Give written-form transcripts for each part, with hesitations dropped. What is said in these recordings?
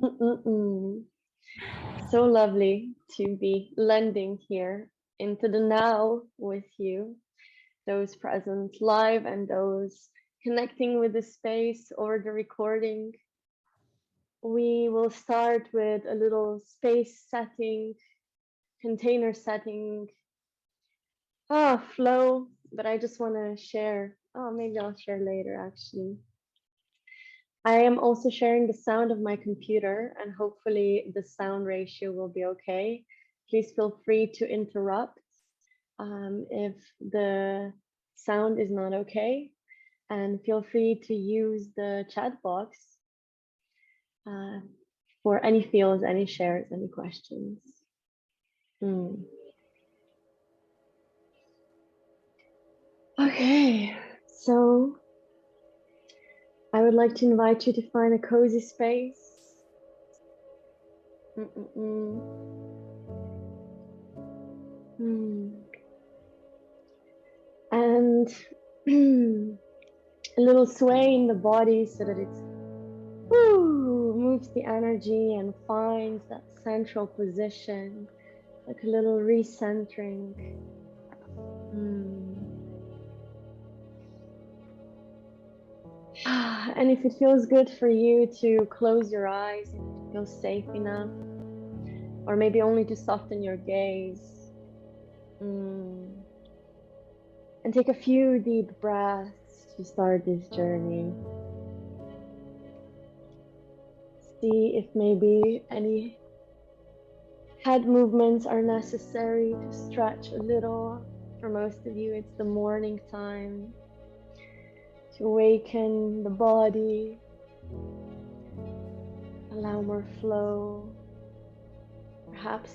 Mm-mm-mm. So lovely to be lending here into the now with you, those present live and those connecting with the space or the recording. We will start with a little space setting, container setting, flow, but I just want to share. Oh, maybe I'll share later actually. I am also sharing the sound of my computer, and hopefully the sound ratio will be okay. Please feel free to interrupt if the sound is not okay, and feel free to use the chat box uh, for any feels, any shares, any questions. Hmm. Okay, so I would like to invite you to find a cozy space. Hmm. And a little sway in the body so that it moves the energy and finds that central position, like a little recentering. And if it feels good for you to close your eyes, if it feels safe enough, or maybe only to soften your gaze, and take a few deep breaths to start this journey. See if maybe any head movements are necessary to stretch a little. For most of you, it's the morning time to awaken the body, allow more flow. Perhaps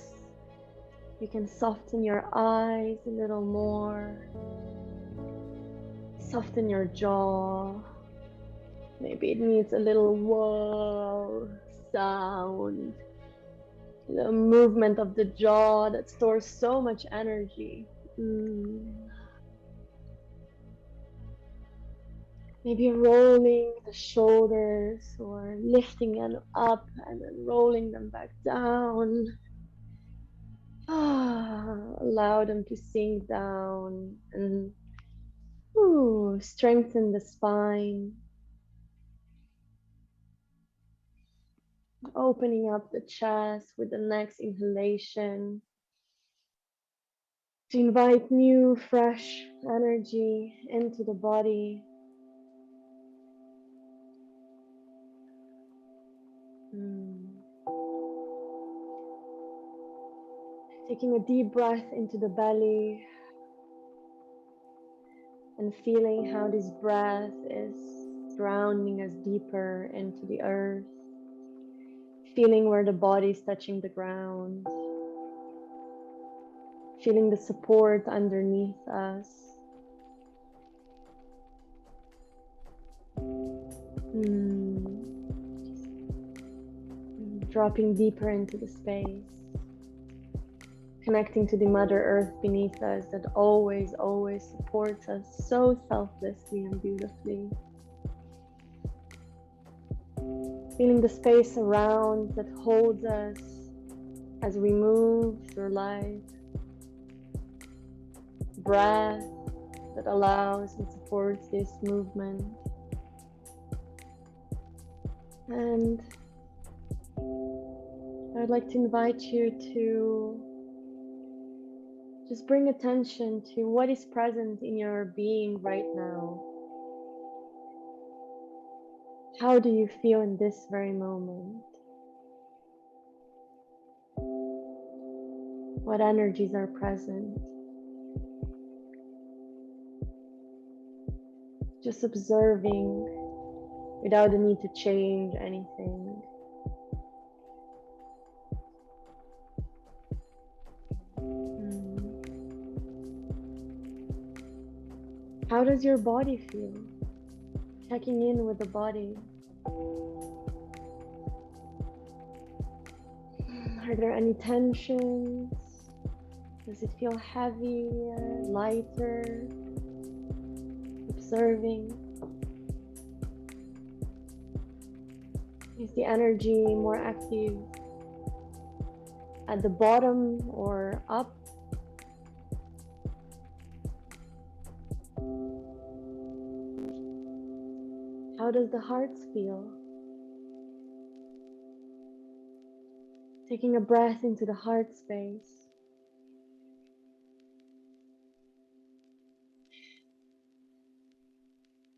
you can soften your eyes a little more, soften your jaw. Maybe it needs a little whoa sound, the movement of the jaw that stores so much energy. Maybe rolling the shoulders or lifting them up and then rolling them back down. Allow them to sink down and strengthen the spine. Opening up the chest with the next inhalation to invite new, fresh energy into the body. Taking a deep breath into the belly and feeling how this breath is grounding us deeper into the earth. Feeling where the body is touching the ground. Feeling the support underneath us. Dropping deeper into the space. Connecting to the Mother Earth beneath us that always, always supports us so selflessly and beautifully. Feeling the space around that holds us as we move through life. Breath that allows and supports this movement. And I'd like to invite you to just bring attention to what is present in your being right now. How do you feel in this very moment? What energies are present? Just observing without the need to change anything. How does your body feel? Checking in with the body. Are there any tensions? Does it feel heavier, lighter? Observing. Is the energy more active at the bottom or up? How does the heart feel? Taking a breath into the heart space.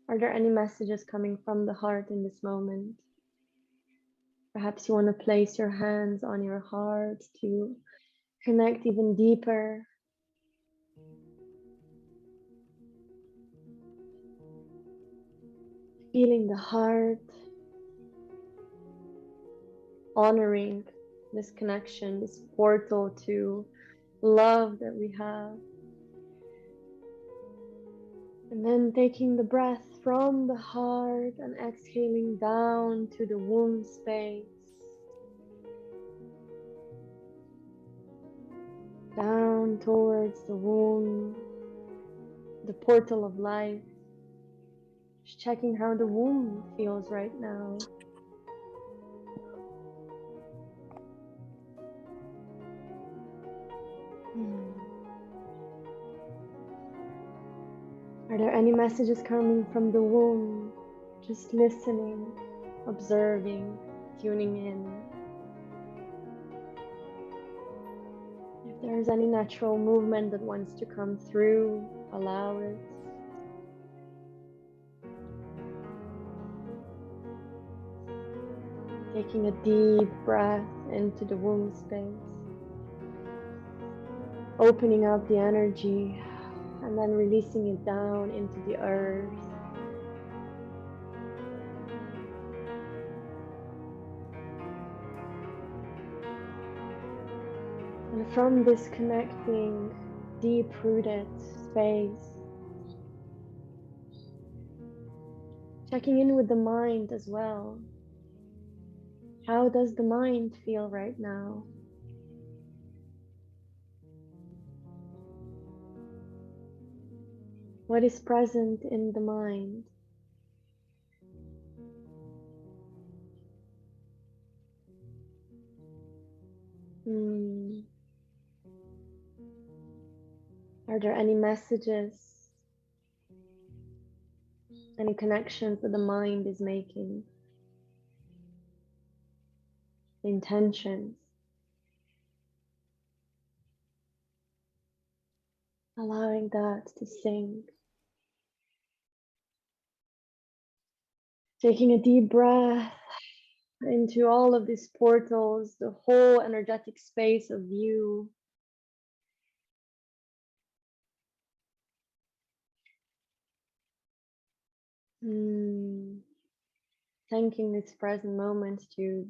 Are there any messages coming from the heart in this moment? Perhaps you want to place your hands on your heart to connect even deeper. Feeling the heart, honoring this connection, this portal to love that we have. And then taking the breath from the heart and exhaling down to the womb space. Down towards the womb, the portal of life. Just checking how the womb feels right now. Are there any messages coming from the womb? Just listening, observing, tuning in. If there's any natural movement that wants to come through, allow it. Taking a deep breath into the womb space. Opening up the energy and then releasing it down into the earth. And from this connecting, deep-rooted space, checking in with the mind as well. How does the mind feel right now? What is present in the mind? Are there any messages, any connections that the mind is making? Intentions. Allowing that to sink. Taking a deep breath into all of these portals, the whole energetic space of you. Thanking this present moment to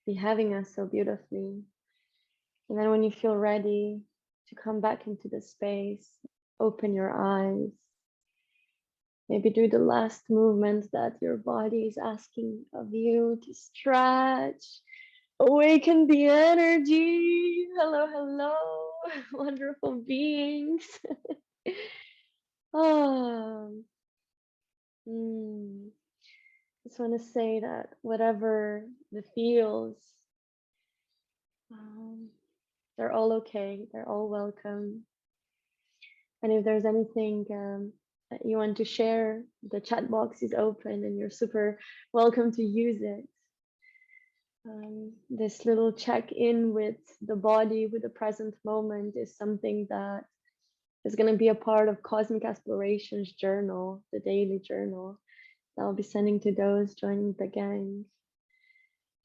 be having us so beautifully. And then when you feel ready to come back into the space, open your eyes. Maybe do the last movement that your body is asking of you to stretch. Awaken the energy. Hello, hello, wonderful beings. Just want to say that whatever the feels, they're all okay. They're all welcome. And if there's anything that you want to share, the chat box is open and you're super welcome to use it. This little check-in with the body, with the present moment, is something that is going to be a part of Cosmic Explorations Journal, the daily journal that I'll be sending to those joining the gang.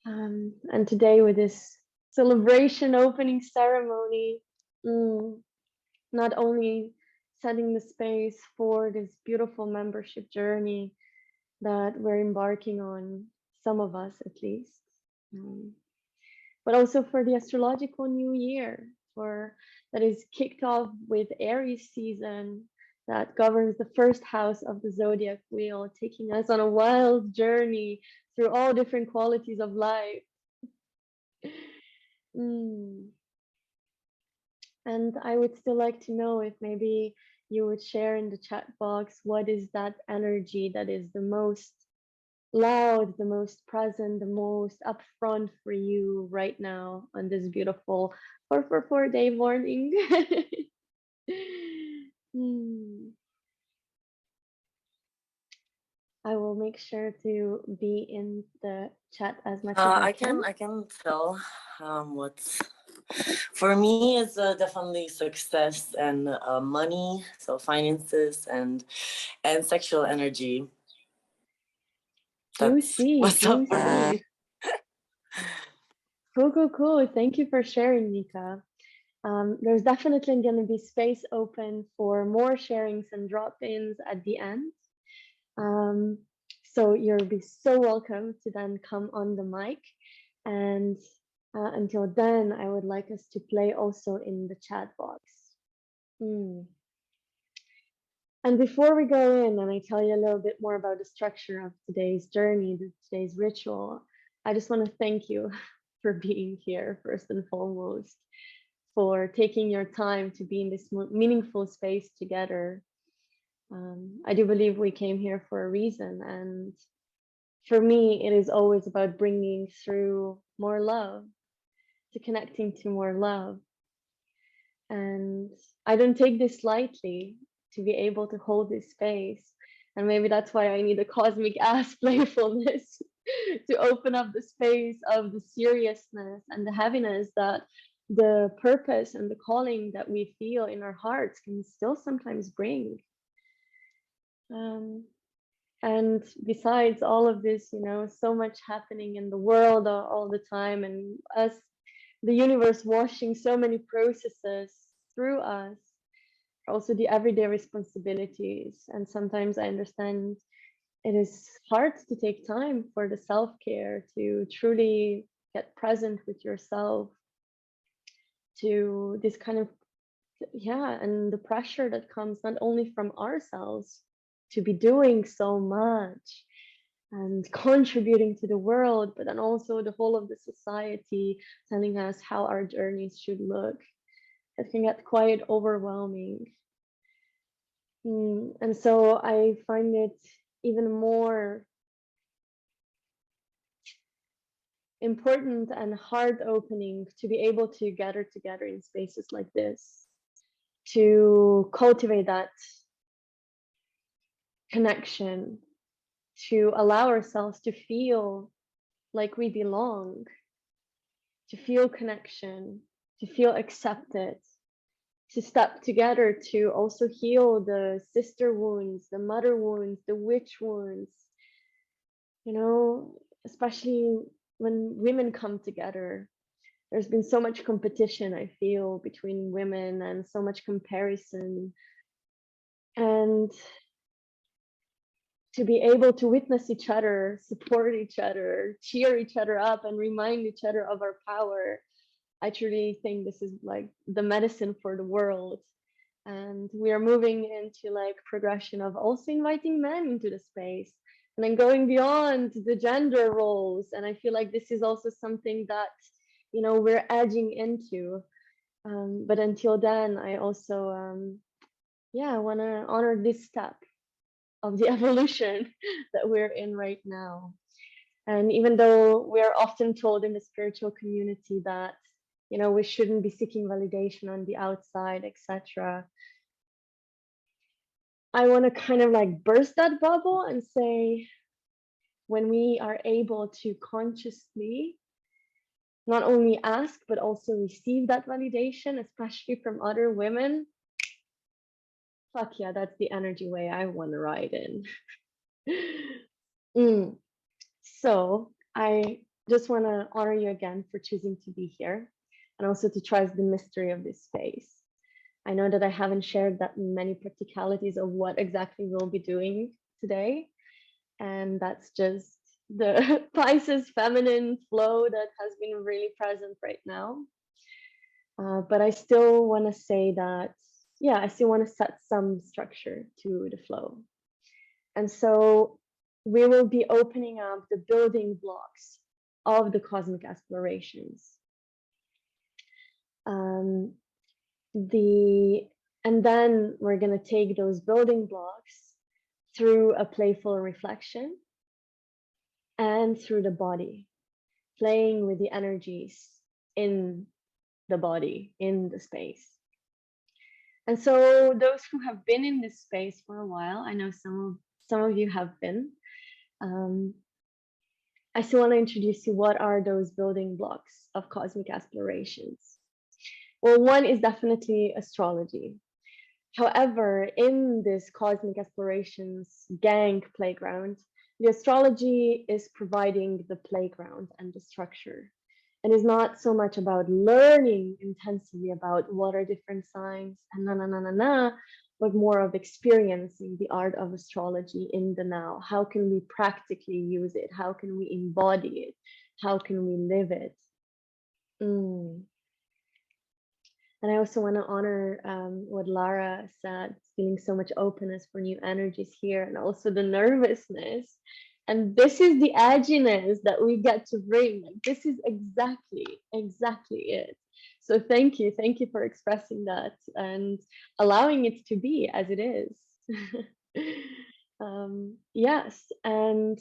And today with this celebration opening ceremony, not only setting the space for this beautiful membership journey that we're embarking on, some of us at least, but also for the astrological new year, that is kicked off with Aries season that governs the first house of the zodiac wheel, taking us on a wild journey through all different qualities of life. And I would still like to know if maybe you would share in the chat box what is that energy that is the most loud, the most present, the most upfront for you right now on this beautiful 444 day morning. Hmm. I will make sure to be in the chat as much as I can. I can tell what's for me is definitely success and money, so finances and sexual energy. That's Juicy, what's up for me. juicy. Cool, cool, cool. Thank you for sharing, Nika. There's definitely going to be space open for more sharings and drop-ins at the end. Um, so you'll be so welcome to then come on the mic. And until then, I would like us to play also in the chat box. Mm. And before we go in and I tell you a little bit more about the structure of today's journey, today's ritual, I just want to thank you for being here first and foremost, for taking your time to be in this meaningful space together. I do believe we came here for a reason. And for me, it is always about bringing through more love, to connecting to more love. And I don't take this lightly, to be able to hold this space. And maybe that's why I need a cosmic ass playfulness to open up the space of the seriousness and the heaviness that the purpose and the calling that we feel in our hearts can still sometimes bring. And besides all of this, so much happening in the world all the time, and us, the universe washing so many processes through us, also the everyday responsibilities. And sometimes I understand it is hard to take time for the self-care, to truly get present with yourself, to this kind of, yeah, and the pressure that comes not only from ourselves to be doing so much and contributing to the world, but then also the whole of the society telling us how our journeys should look. It can get quite overwhelming. And so I find it even more important and heart opening to be able to gather together in spaces like this, to cultivate that connection, to allow ourselves to feel like we belong, to feel connection, to feel accepted, to step together to also heal the sister wounds, the mother wounds, the witch wounds, especially when women come together. There's been so much competition, I feel, between women, and so much comparison. And to be able to witness each other, support each other, cheer each other up, and remind each other of our power, I truly think this is like the medicine for the world. And we are moving into like progression of also inviting men into the space and then going beyond the gender roles. And I feel like this is also something that we're edging into. But until then, I also I want to honor this step of the evolution that we're in right now. And even though we're often told in the spiritual community that we shouldn't be seeking validation on the outside, etc., I want to kind of like burst that bubble and say, when we are able to consciously not only ask, but also receive that validation, especially from other women, fuck yeah, that's the energy way I want to ride in. So I just want to honor you again for choosing to be here, and also to trust the mystery of this space. I know that I haven't shared that many practicalities of what exactly we'll be doing today, and that's just the Pisces feminine flow that has been really present right now. But I still want to say that, I still want to set some structure to the flow. And so we will be opening up the building blocks of the cosmic explorations. And then we're going to take those building blocks through a playful reflection. and through the body, playing with the energies in the body, in the space. And so those who have been in this space for a while, I know some of you have been, I still want to introduce you what are those building blocks of cosmic explorations. Well, one is definitely astrology. However, in this cosmic explorations gang playground, the astrology is providing the playground and the structure. And is not so much about learning intensively about what are different signs and but more of experiencing the art of astrology in the now. How can we practically use it? How can we embody it? How can we live it? And I also want to honor what Lara said, feeling so much openness for new energies here, and also the nervousness. And this is the edginess that we get to bring. Like, this is exactly it. So thank you for expressing that and allowing it to be as it is. Yes, and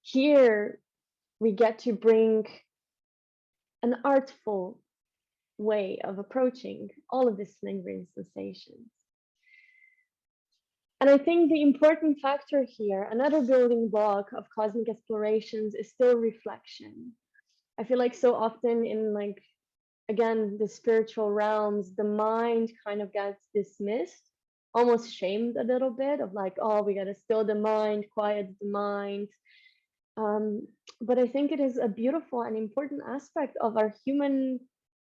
here we get to bring an artful way of approaching all of these lingering sensations. And I think the important factor here, another building block of cosmic explorations, is still reflection. I feel like so often in, like, again, the spiritual realms, the mind kind of gets dismissed, almost shamed a little bit of like, oh, we got to still the mind, quiet the mind. But I think it is a beautiful and important aspect of our human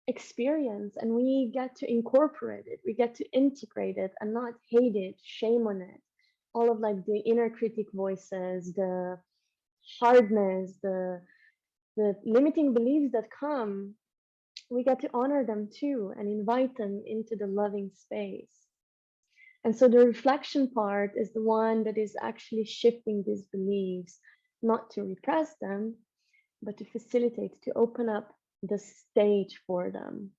experience, and we get to incorporate it, we get to integrate it and not hate it, shame on it. All of like the inner critic voices, the hardness, the limiting beliefs that come, we get to honor them too and invite them into the loving space. And so the reflection part is the one that is actually shifting these beliefs, not to repress them, but to facilitate, to open up the stage for them.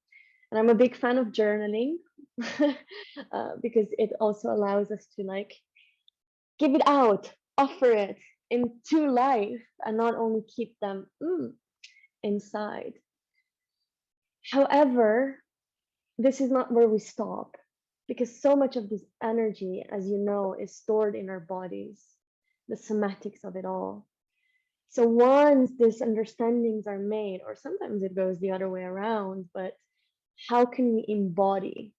And I'm a big fan of journaling because it also allows us to like give it out, offer it into life, and not only keep them inside. However, this is not where we stop, because so much of this energy, as you know, is stored in our bodies, the somatics of it all. So once these understandings are made, or sometimes it goes the other way around, but how can we embody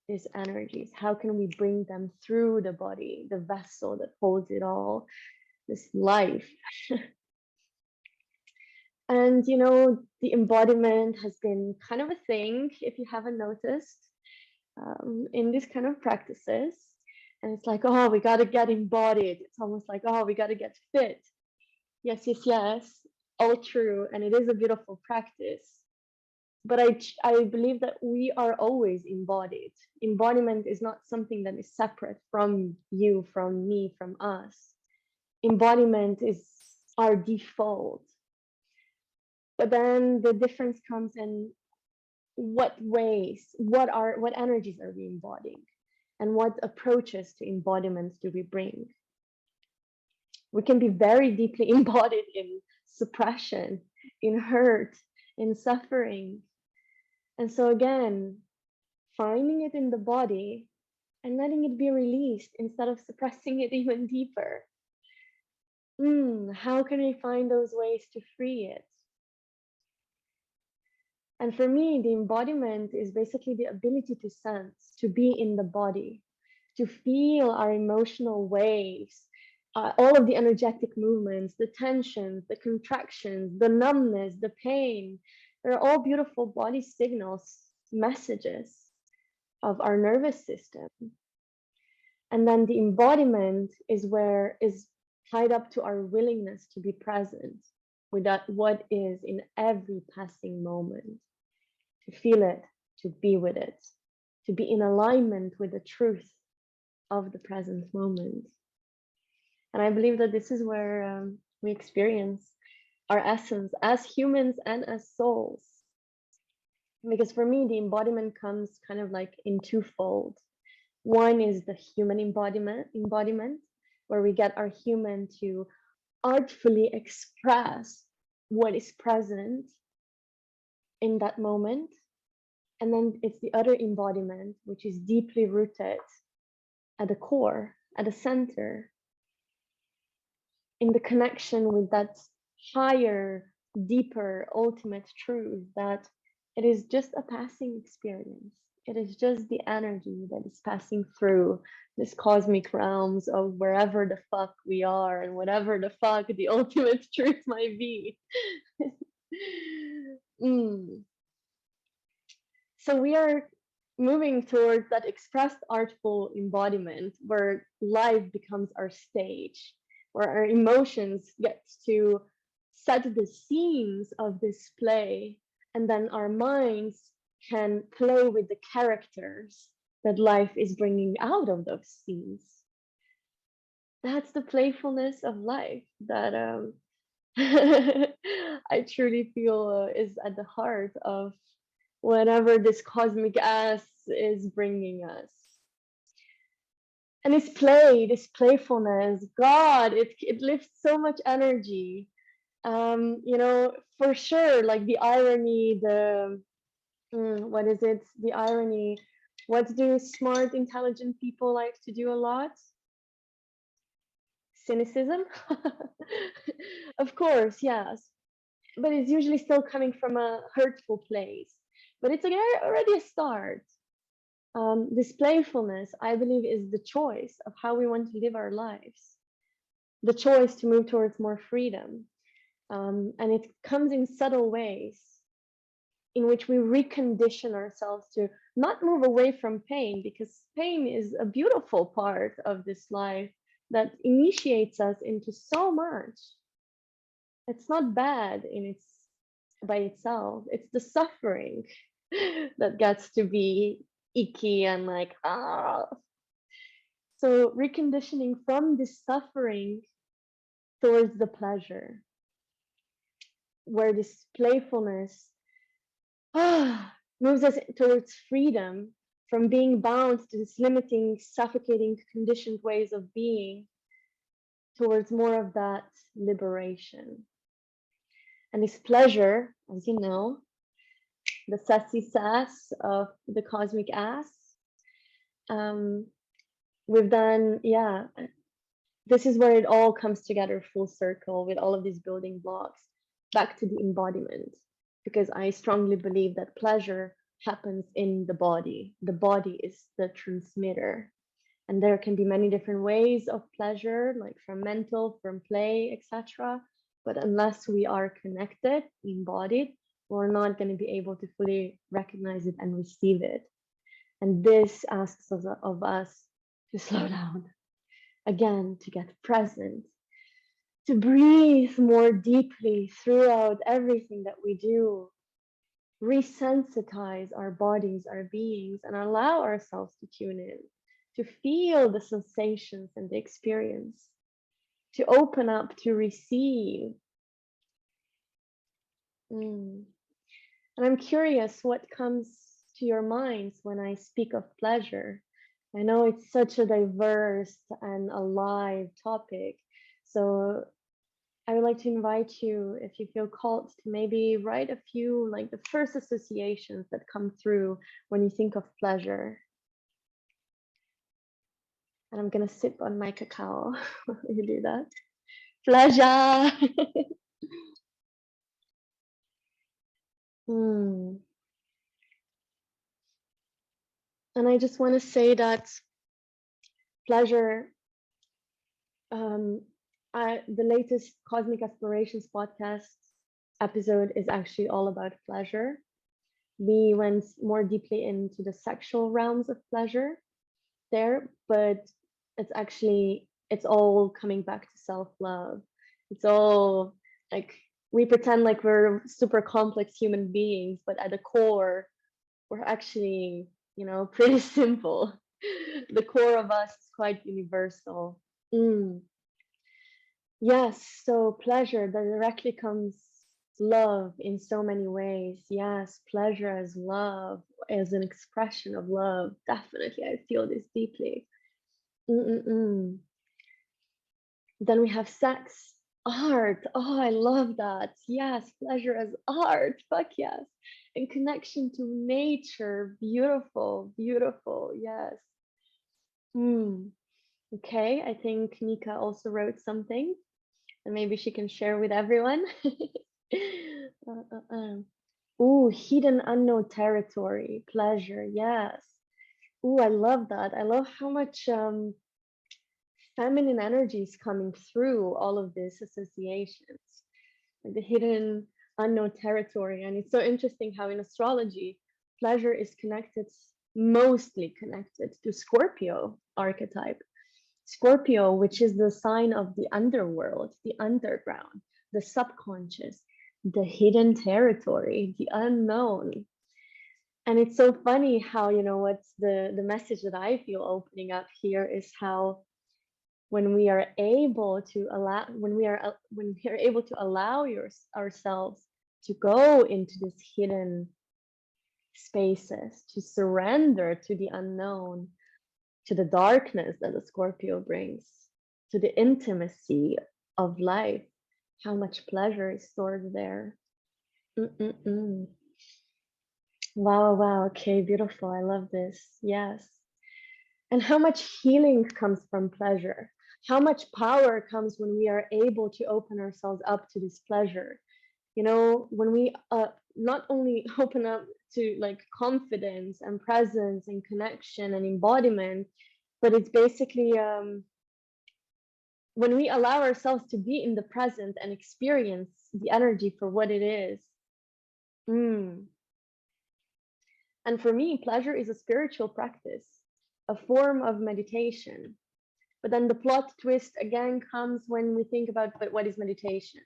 these energies? How can we bring them through the body, the vessel that holds it all, this life? And, you know, the embodiment has been kind of a thing, if you haven't noticed, in these kind of practices. And it's like, oh, we got to get embodied. It's almost like, oh, we got to get fit. Yes, all true. And it is a beautiful practice. But I believe that we are always embodied. Embodiment is not something that is separate from you, from me, from us. Embodiment is our default. But then the difference comes in what ways, what energies are we embodying, and what approaches to embodiment do we bring? We can be very deeply embodied in suppression, in hurt, in suffering. And so again, finding it in the body and letting it be released instead of suppressing it even deeper. How can we find those ways to free it? And for me, the embodiment is basically the ability to sense, to be in the body, to feel our emotional waves, all of the energetic movements, the tensions, the contractions, the numbness, the pain. They're all beautiful body signals, messages of our nervous system. And then the embodiment is tied up to our willingness to be present with that what is in every passing moment, to feel it, to be with it, to be in alignment with the truth of the present moment. And I believe that this is where we experience our essence as humans and as souls. Because for me, the embodiment comes kind of like in twofold. One is the human embodiment, where we get our human to artfully express what is present in that moment. And then it's the other embodiment, which is deeply rooted at the core, at the center, in the connection with that higher, deeper, ultimate truth that it is just a passing experience. It is just the energy that is passing through this cosmic realms of wherever the fuck we are and whatever the fuck the ultimate truth might be. Mm. So we are moving towards that expressed artful embodiment where life becomes our stage, where our emotions get to set the scenes of this play, and then our minds can play with the characters that life is bringing out of those scenes. That's the playfulness of life that I truly feel is at the heart of whatever this cosmic ass is bringing us. And this play, this playfulness, God, it lifts so much energy. You know, for sure, like the irony, what is it? The irony. What do smart, intelligent people like to do a lot? Cynicism. Of course, yes. But it's usually still coming from a hurtful place. But it's already a start. This playfulness, I believe, is the choice of how we want to live our lives, the choice to move towards more freedom. And it comes in subtle ways in which we recondition ourselves to not move away from pain, because pain is a beautiful part of this life that initiates us into so much. It's not bad in its by itself. It's the suffering that gets to be icky and like ah. So reconditioning from this suffering towards the pleasure, where this playfulness moves us towards freedom from being bound to this limiting, suffocating, conditioned ways of being, towards more of that liberation. And this pleasure, as you know, the sASSy sass of the cosmic ass. We've done, yeah, this is where it all comes together full circle with all of these building blocks back to the embodiment, because I strongly believe that pleasure happens in the body. The body is the transmitter. And there can be many different ways of pleasure, like from mental, from play, etc. But unless we are connected, embodied, we're not going to be able to fully recognize it and receive it. And this asks of us to slow down, again, to get present, to breathe more deeply throughout everything that we do, resensitize our bodies, our beings, and allow ourselves to tune in, to feel the sensations and the experience, to open up, to receive. And I'm curious what comes to your minds when I speak of pleasure. I know it's such a diverse and alive topic. So I would like to invite you, if you feel called, to maybe write a few, like the first associations that come through when you think of pleasure. And I'm gonna sip on my cacao while you do that. Pleasure. And I just want to say that pleasure, the latest Cosmic ASSplorations podcast episode is actually all about pleasure. We went more deeply into the sexual realms of pleasure there, but it's all coming back to self-love. It's all like we pretend like we're super complex human beings, but at the core, we're actually, pretty simple. The core of us is quite universal. Yes, so pleasure that directly comes love in so many ways. Yes, pleasure as love, as an expression of love. Definitely, I feel this deeply. Then we have sex, Art. Oh, I love that. Yes, pleasure as art. Fuck yes. In connection to nature. Beautiful, beautiful. Yes. Hmm. Okay, I think Nika also wrote something, and maybe she can share with everyone. Ooh, hidden unknown territory, pleasure, yes. Ooh, I love that. I love how much feminine energy is coming through all of these associations, like the hidden unknown territory. And it's so interesting how in astrology, pleasure is connected, mostly connected to Scorpio archetype. Scorpio, which is the sign of the underworld, the underground, the subconscious, the hidden territory, the unknown. And it's so funny how, what's the message that I feel opening up here is how when we are able to allow when we are able to allow ourselves to go into these hidden spaces, to surrender to the unknown, to the darkness that the Scorpio brings, to the intimacy of life, how much pleasure is stored there. Mm-mm-mm. Wow, wow. Okay, beautiful. I love this. Yes. And how much healing comes from pleasure. How much power comes when we are able to open ourselves up to this pleasure. When we not only open up to like confidence and presence and connection and embodiment, but it's basically when we allow ourselves to be in the present and experience the energy for what it is. Mm. And for me, pleasure is a spiritual practice, a form of meditation. But then the plot twist again comes when we think about, but what is meditation?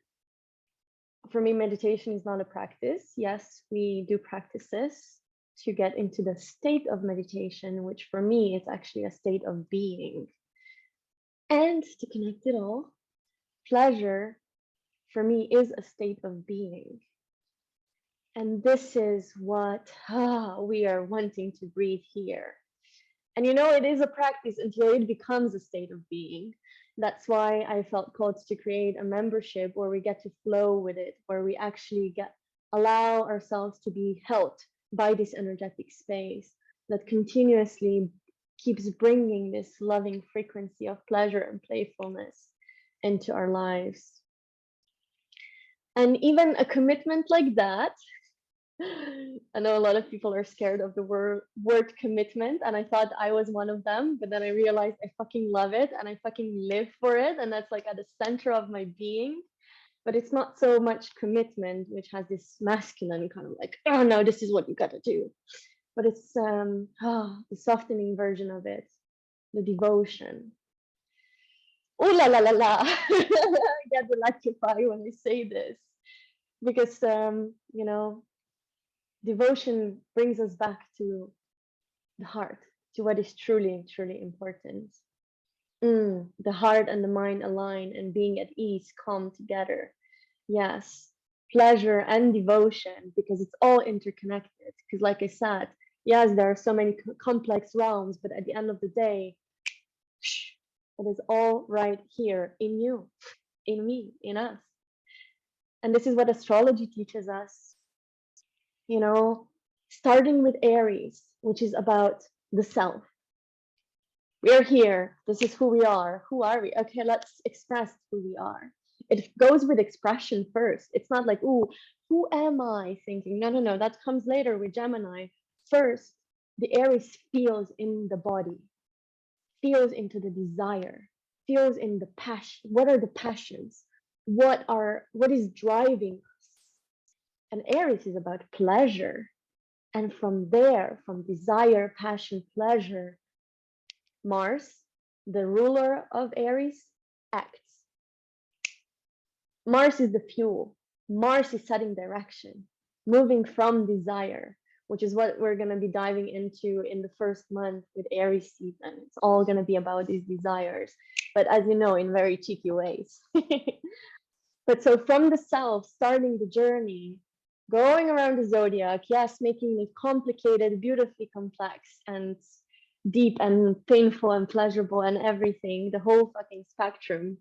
For me, meditation is not a practice. Yes, we do practices to get into the state of meditation, which for me is actually a state of being. And to connect it all, pleasure for me is a state of being. And this is what we are wanting to breathe here. And it is a practice until it becomes a state of being. That's why I felt called to create a membership where we get to flow with it, where we actually allow ourselves to be held by this energetic space that continuously keeps bringing this loving frequency of pleasure and playfulness into our lives. And even a commitment like that, I know a lot of people are scared of the word commitment, and I thought I was one of them, but then I realized I fucking love it and I fucking live for it, and that's like at the center of my being. But it's not so much commitment, which has this masculine kind of like, oh no, this is what you gotta do. But it's the softening version of it, the devotion. Oh la la la la! I get electrified when I say this because devotion brings us back to the heart, to what is truly, truly important. The heart and the mind align and being at ease come together. Yes, pleasure and devotion, because it's all interconnected. Because, like I said, yes, there are so many complex realms, but at the end of the day, it is all right here in you, in me, in us. And this is what astrology teaches us. Starting with Aries, which is about the self. We're here. This is who we are. Who are we? Okay, let's express who we are. It goes with expression first. It's not like, ooh, who am I thinking? No, no, no. That comes later with Gemini. First, the Aries feels in the body, feels into the desire, feels in the passion. What are the passions? What is driving us? And Aries is about pleasure. And from there, from desire, passion, pleasure, Mars, the ruler of Aries, acts. Mars is the fuel. Mars is setting direction, moving from desire, which is what we're going to be diving into in the first month with Aries season. It's all going to be about these desires, but as you know, in very cheeky ways. But so from the self, starting the journey, going around the zodiac, yes, making it complicated, beautifully complex, and deep and painful and pleasurable and everything, the whole fucking spectrum.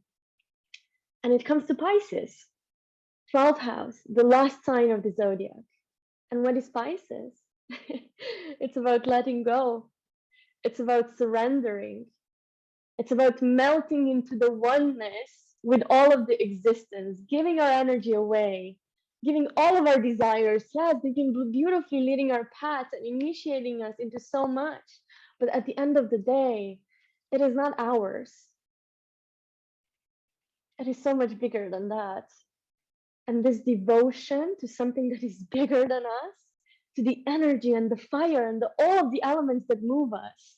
And it comes to Pisces, 12th house, the last sign of the zodiac. And what is Pisces? It's about letting go. It's about surrendering. It's about melting into the oneness with all of the existence, giving our energy away, giving all of our desires. Yes, they can be beautifully leading our path and initiating us into so much. But at the end of the day, it is not ours. It is so much bigger than that. And this devotion to something that is bigger than us, to the energy and the fire and all of the elements that move us.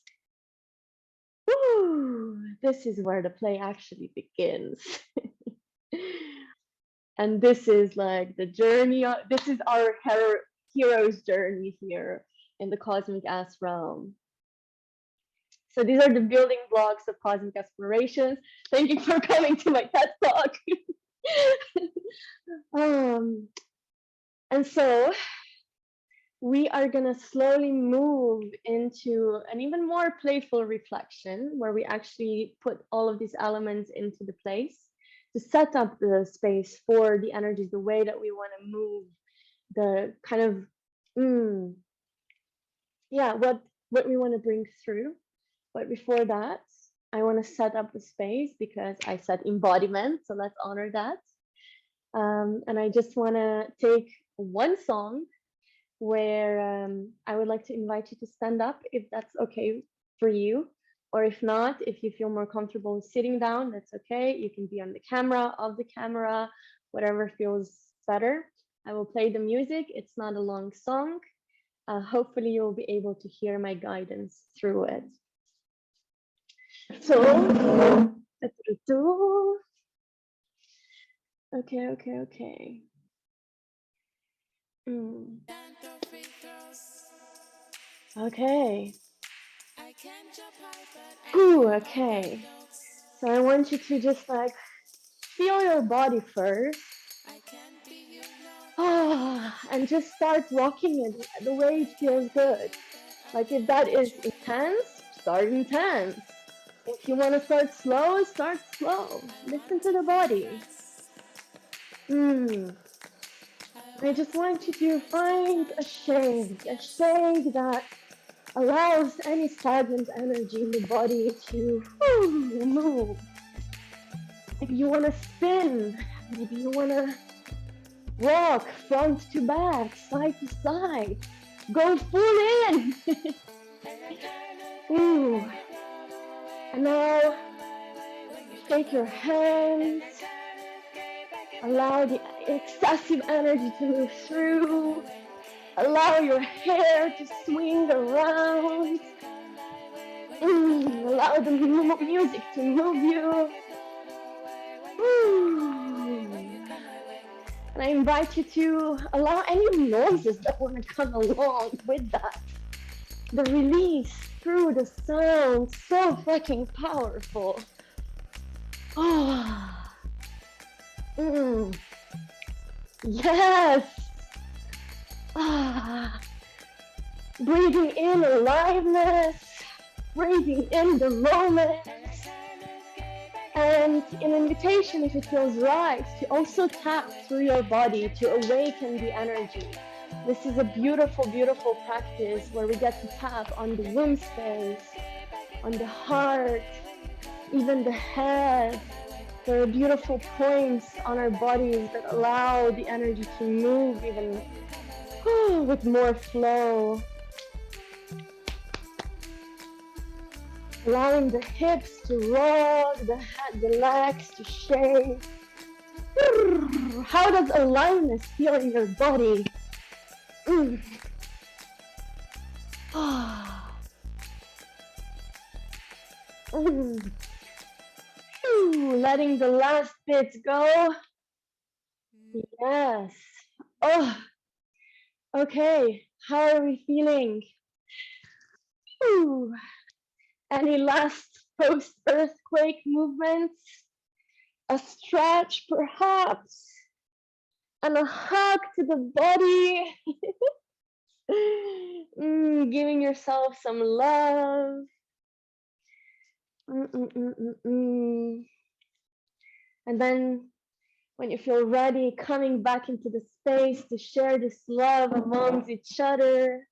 Woo, this is where the play actually begins. And this is like the journey, this is our hero's journey here in the cosmic ass realm. So these are the building blocks of cosmic explorations. Thank you for coming to my TED Talk. And so we are going to slowly move into an even more playful reflection where we actually put all of these elements into the place to set up the space for the energies, the way that we want to move, the kind of, what we want to bring through. But before that, I want to set up the space because I said embodiment, so let's honor that. And I just want to take one song where I would like to invite you to stand up if that's okay for you. Or if not, if you feel more comfortable sitting down, that's okay. You can be on the camera, off the camera, whatever feels better. I will play the music. It's not a long song. Hopefully you'll be able to hear my guidance through it. So, okay. Okay. Ooh, okay. So I want you to just like feel your body first. And just start rocking it the way it feels good. Like if that is intense, start intense. If you want to start slow, start slow. Listen to the body. I just want you to find a shake that allows any stagnant energy in the body to move. Maybe you want to spin. Maybe you want to rock front to back, side to side. Go full in. And now take your hands. Allow the excessive energy to move through. Allow your hair to swing around. Allow the music to move you. And I invite you to allow any noises that want to come along with that. The release through the sound, so fucking powerful. Yes. Breathing in aliveness, breathing in the moment. And an invitation, if it feels right, to also tap through your body to awaken the energy. This is a beautiful, beautiful practice where we get to tap on the womb space, on the heart, even the head. There are beautiful points on our bodies that allow the energy to move even with more flow. Allowing the hips to rock, the head, the legs to shake. How does aliveness feel in your body? Letting the last bits go. Yes. Okay. How are we feeling? Any last post-earthquake movements? A stretch, perhaps, and a hug to the body. Giving yourself some love. And then when you feel ready, coming back into the space to share this love amongst each other.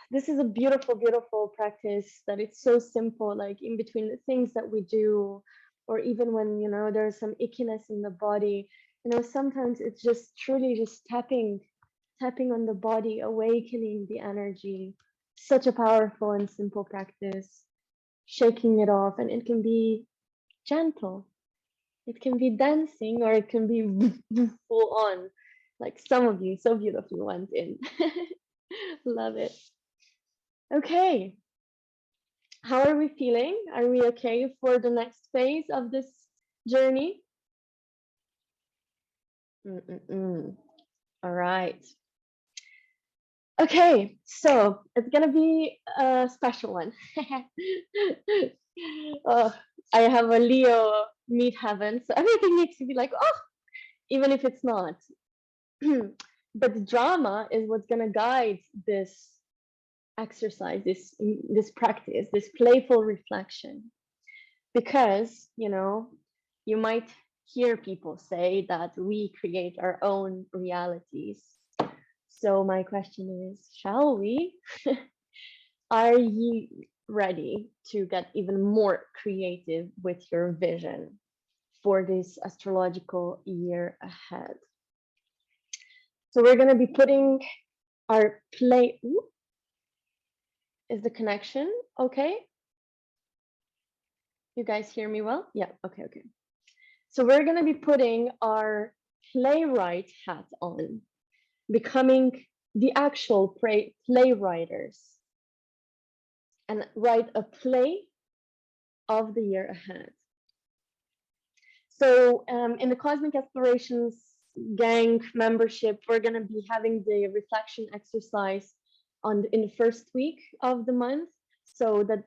This is a beautiful, beautiful practice that it's so simple, like in between the things that we do, or even when, you know, there's some ickiness in the body, you know, sometimes it's just truly just tapping on the body, awakening the energy. Such a powerful and simple practice, shaking it off, and it can be gentle. It can be dancing, or it can be full on, like some of you so beautifully went in. Love it. Okay. How are we feeling? Are we okay for the next phase of this journey? All right. Okay, so it's gonna be a special one. Oh, I have a Leo meet heaven, so everything needs to be like, oh, even if it's not. But the drama is what's gonna guide this exercise, this practice, this playful reflection. Because, you know, you might hear people say that we create our own realities. So my question is, shall we? Are you ready to get even more creative with your vision for this astrological year ahead? So we're going to be putting our play. Ooh, is the connection okay? You guys hear me well? Yeah, okay, okay. So we're going to be putting our playwright hat on, becoming the actual playwriters, and write a play of the year ahead. So in the Cosmic ASSplorations Gang membership, we're going to be having the reflection exercise in the first week of the month, so that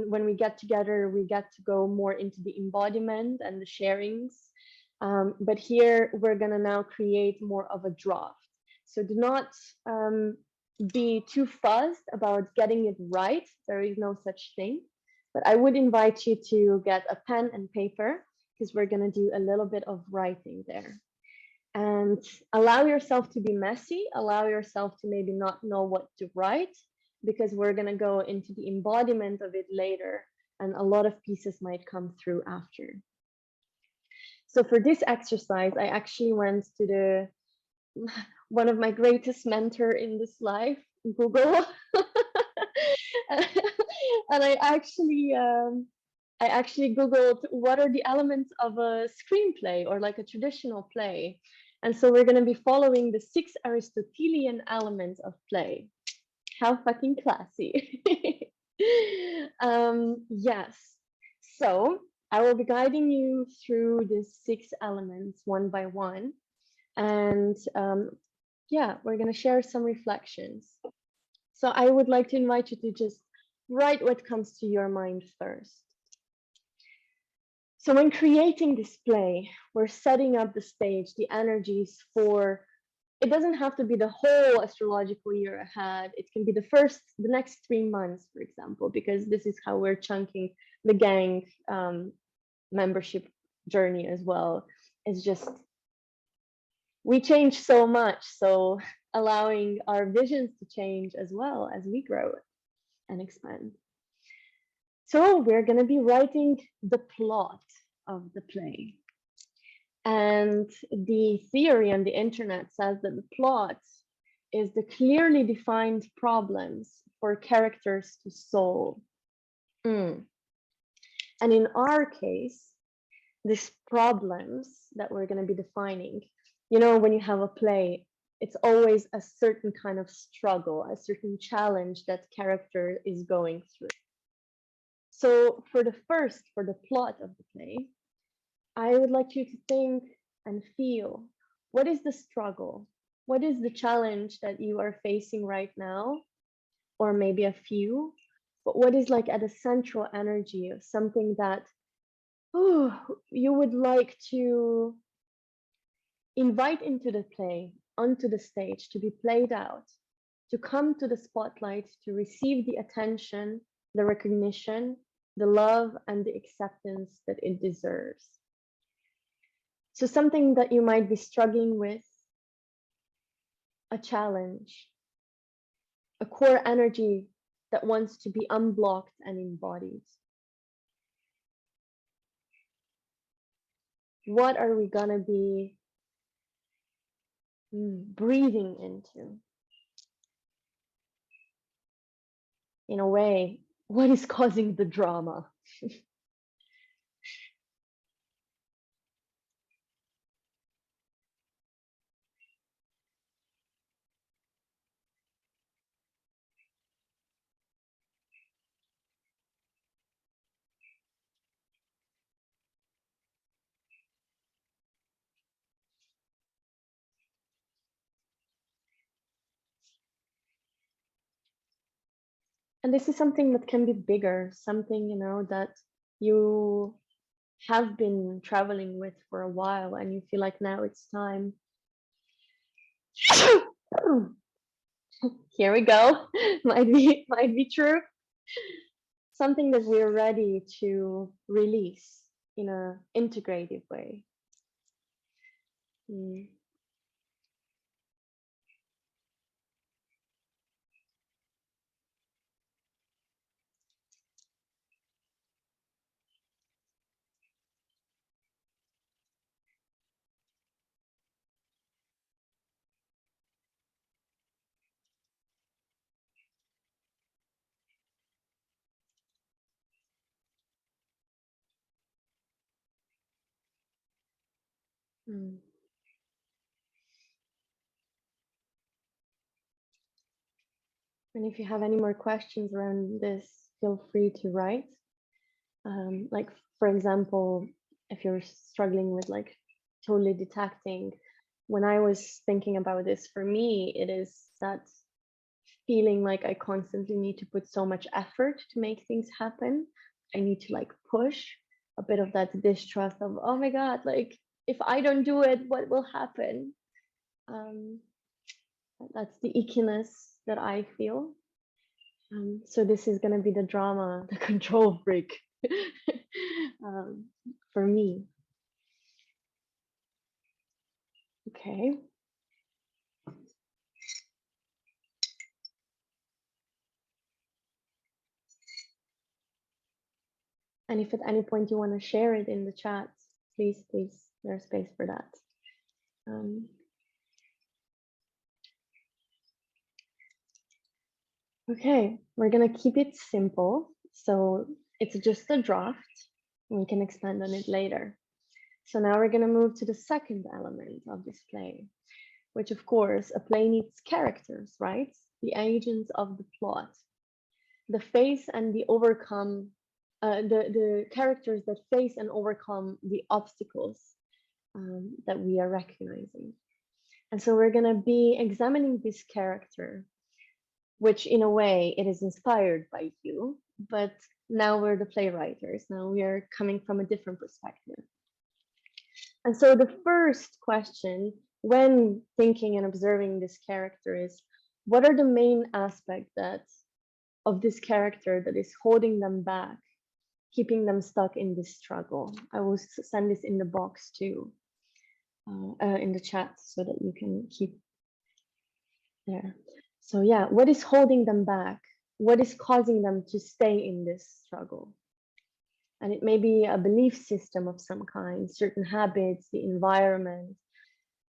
when we get together, we get to go more into the embodiment and the sharings. But here we're going to now create more of a draft. So do not be too fussed about getting it right. There is no such thing. But I would invite you to get a pen and paper, because we're going to do a little bit of writing there. And allow yourself to be messy. Allow yourself to maybe not know what to write, because we're going to go into the embodiment of it later. And a lot of pieces might come through after. So for this exercise, I actually went to one of my greatest mentor in this life, Google. And I actually Googled what are the elements of a screenplay, or like a traditional play. And so we're going to be following the 6 Aristotelian elements of play. How fucking classy. Yes. So I will be guiding you through the 6 elements one by one. And yeah, we're going to share some reflections. So I would like to invite you to just write what comes to your mind first. So when creating this play, we're setting up the stage, the energies for, it doesn't have to be the whole astrological year ahead. It can be the next 3 months, for example, because this is how we're chunking the gang membership journey as well. It's just, we change so much. So allowing our visions to change as well as we grow and expand. So we're going to be writing the plot of the play. And the theory on the internet says that the plot is the clearly defined problems for characters to solve. And in our case, these problems that we're going to be defining, you know, when you have a play, it's always a certain kind of struggle, a certain challenge that character is going through. So for the plot of the play, I would like you to think and feel, what is the struggle? What is the challenge that you are facing right now? Or maybe a few, but what is like at a central energy of something that you would like to invite into the play, onto the stage, to be played out, to come to the spotlight, to receive the attention the recognition, the love, and the acceptance that it deserves. So, something that you might be struggling with, a challenge, a core energy that wants to be unblocked and embodied. What are we gonna be breathing into? In a way, what is causing the drama? And this is something that can be bigger, something, that you have been traveling with for a while and you feel like now it's time. Here we go. might be true. Something that we're ready to release in a integrative way. Mm. Mm. And if you have any more questions around this, feel free to write. Like, for example, if you're struggling with like totally detecting, when I was thinking about this, for me, it is that feeling like I constantly need to put so much effort to make things happen. I need to like push a bit of that distrust of, oh my God, like if I don't do it, what will happen? Um, that's the ickiness that I feel. So this is going to be the drama, the control freak um, for me. Okay. And if at any point you want to share it in the chat, please, there's space for that. Okay, we're gonna keep it simple. So it's just a draft. We can expand on it later. So now we're gonna move to the second element of this play, which of course, a play needs characters, right? The agents of the plot, the face and the overcome, the characters that face and overcome the obstacles that we are recognizing. And so we're gonna be examining this character, which in a way it is inspired by you, but now we're the playwriters. Now we are coming from a different perspective. And so the first question when thinking and observing this character is, what are the main aspects of this character that is holding them back, keeping them stuck in this struggle? I will send this in the box too, in the chat, so that you can keep there. So yeah, what is holding them back? What is causing them to stay in this struggle? And it may be a belief system of some kind, certain habits, the environment.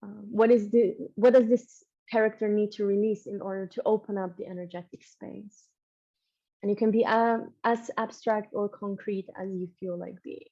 What does this character need to release in order to open up the energetic space? And you can be as abstract or concrete as you feel like being.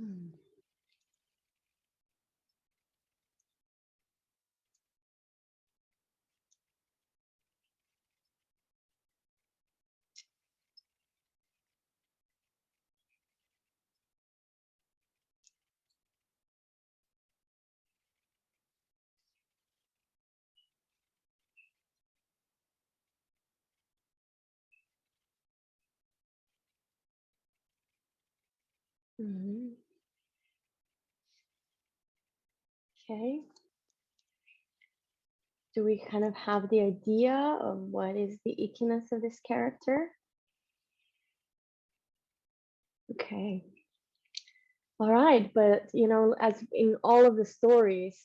Mm. Mhm. Okay. Do we kind of have the idea of what is the ickiness of this character? Okay. All right, but as in all of the stories,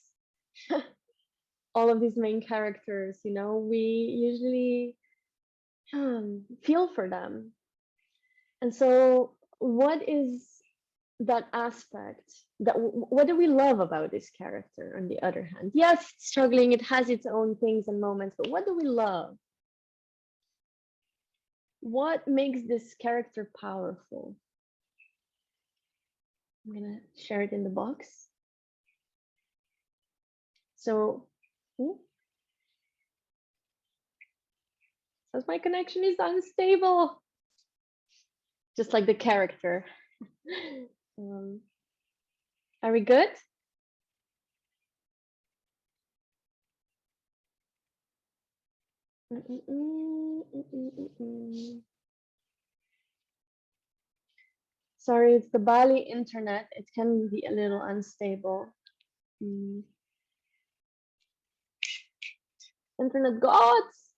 all of these main characters, we usually feel for them. And so, what is that aspect what do we love about this character on the other hand? Yes, it's struggling, it has its own things and moments, but what do we love? What makes this character powerful? I'm gonna share it in the box. So, says my connection is unstable, just like the character. um, are we good? Sorry, it's the Bali internet. It can be a little unstable. Mm. Internet gods.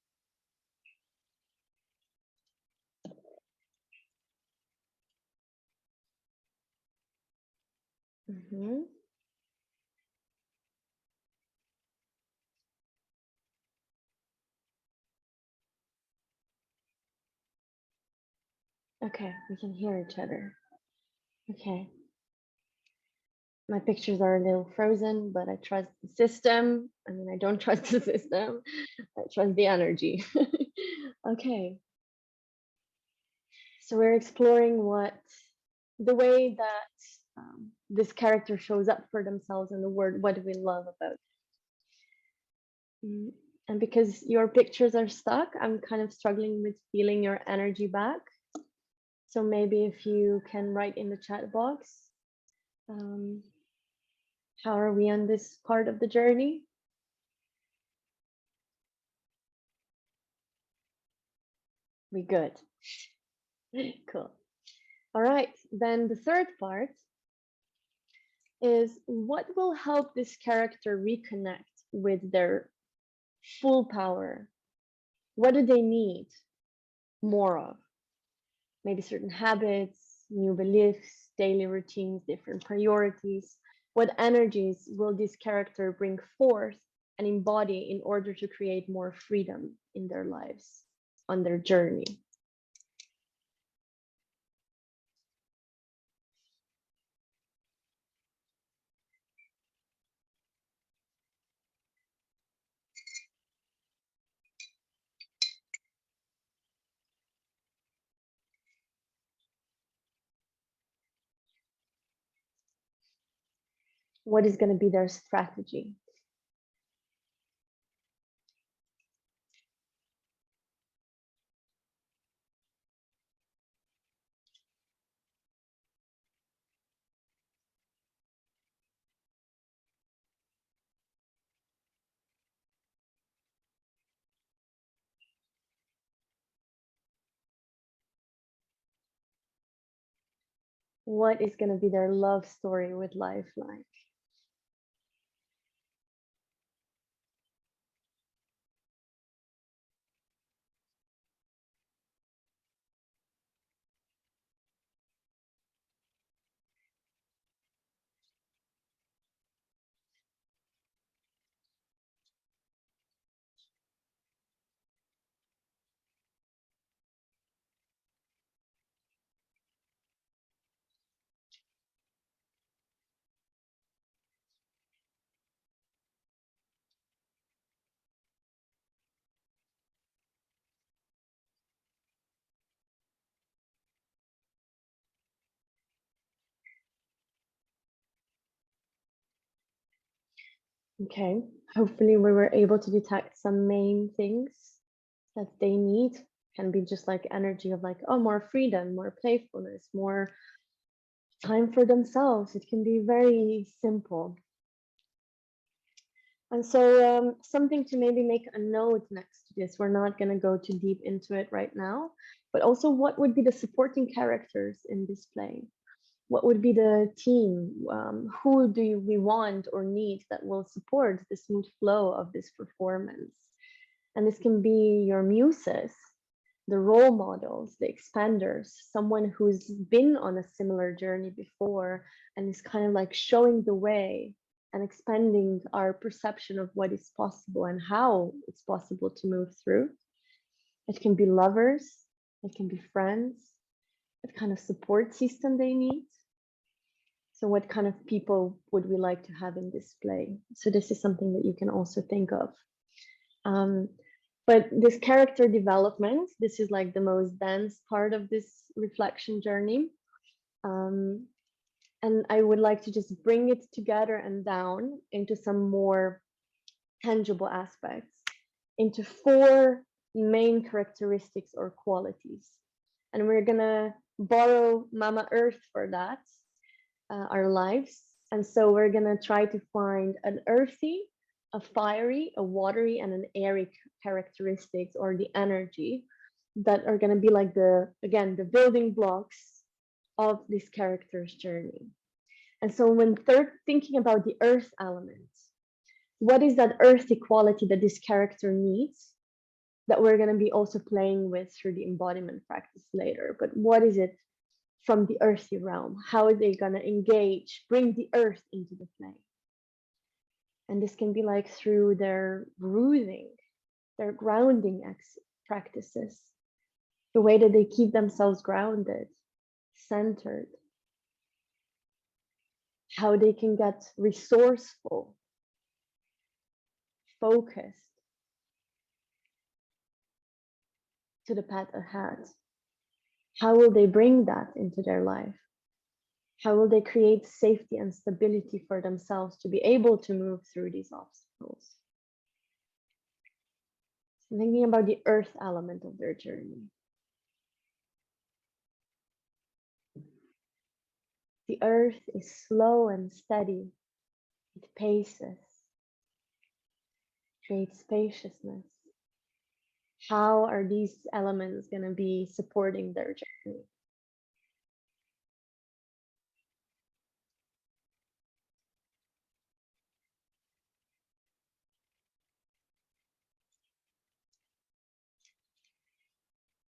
Mhm. Okay, we can hear each other. Okay. My pictures are a little frozen, but I trust the system. I mean, I don't trust the system. I trust the energy. Okay. So we're exploring the way that this character shows up for themselves in the word. What do we love about it? And because your pictures are stuck, I'm kind of struggling with feeling your energy back. So maybe if you can write in the chat box, um, how are we on this part of the journey? We good. Cool. All right, then the third part is what will help this character reconnect with their full power? What do they need more of? Maybe certain habits, new beliefs, daily routines, different priorities. What energies will this character bring forth and embody in order to create more freedom in their lives on their journey? What is going to be their strategy? What is going to be their love story with life like? Okay, hopefully we were able to detect some main things that they need. Can be just like energy of like, oh, more freedom, more playfulness, more time for themselves. It can be very simple. And so something to maybe make a note next to this. We're not going to go too deep into it right now, but also what would be the supporting characters in this play? What would be the team? Who do we want or need that will support the smooth flow of this performance? And this can be your muses, the role models, the expanders, someone who's been on a similar journey before and is kind of like showing the way and expanding our perception of what is possible and how it's possible to move through. It can be lovers, it can be friends, what kind of support system they need. So what kind of people would we like to have in this play? So this is something that you can also think of. But this character development, this is like the most dense part of this reflection journey. And I would like to just bring it together and down into some more tangible aspects, into 4 main characteristics or qualities. And we're gonna borrow Mama Earth for that, our lives. And so we're gonna try to find an earthy, a fiery, a watery, and an airy characteristics or the energy that are gonna be like again, the building blocks of this character's journey. And so when thinking about the earth element, what is that earthy quality that this character needs that we're going to be also playing with through the embodiment practice later? But what is it from the earthy realm? How are they going to engage, bring the earth into the play? And this can be like through their rooting, their grounding practices, the way that they keep themselves grounded, centered, how they can get resourceful, focused to the path ahead. How will they bring that into their life? How will they create safety and stability for themselves to be able to move through these obstacles? So thinking about the earth element of their journey. The earth is slow and steady. It paces, creates spaciousness. How are these elements going to be supporting their journey?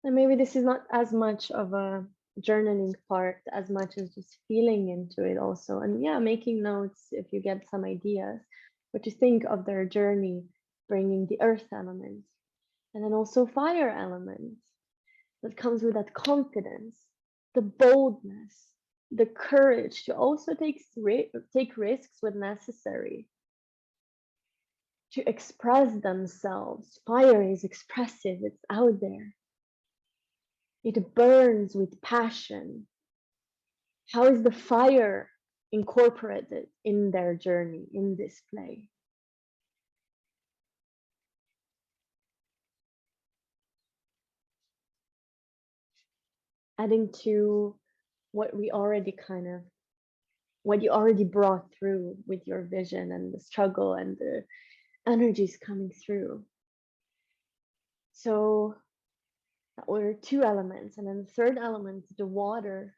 And maybe this is not as much of a journaling part as much as just feeling into it also. And yeah, making notes if you get some ideas, but to think of their journey, bringing the earth element and then also fire element that comes with that confidence, the boldness, the courage to also take risks when necessary, to express themselves. Fire is expressive, it's out there. It burns with passion. How is the fire incorporated in their journey, in this play? Adding to what we already what you already brought through with your vision and the struggle and the energies coming through. So that were 2 elements. And then the third element, the water,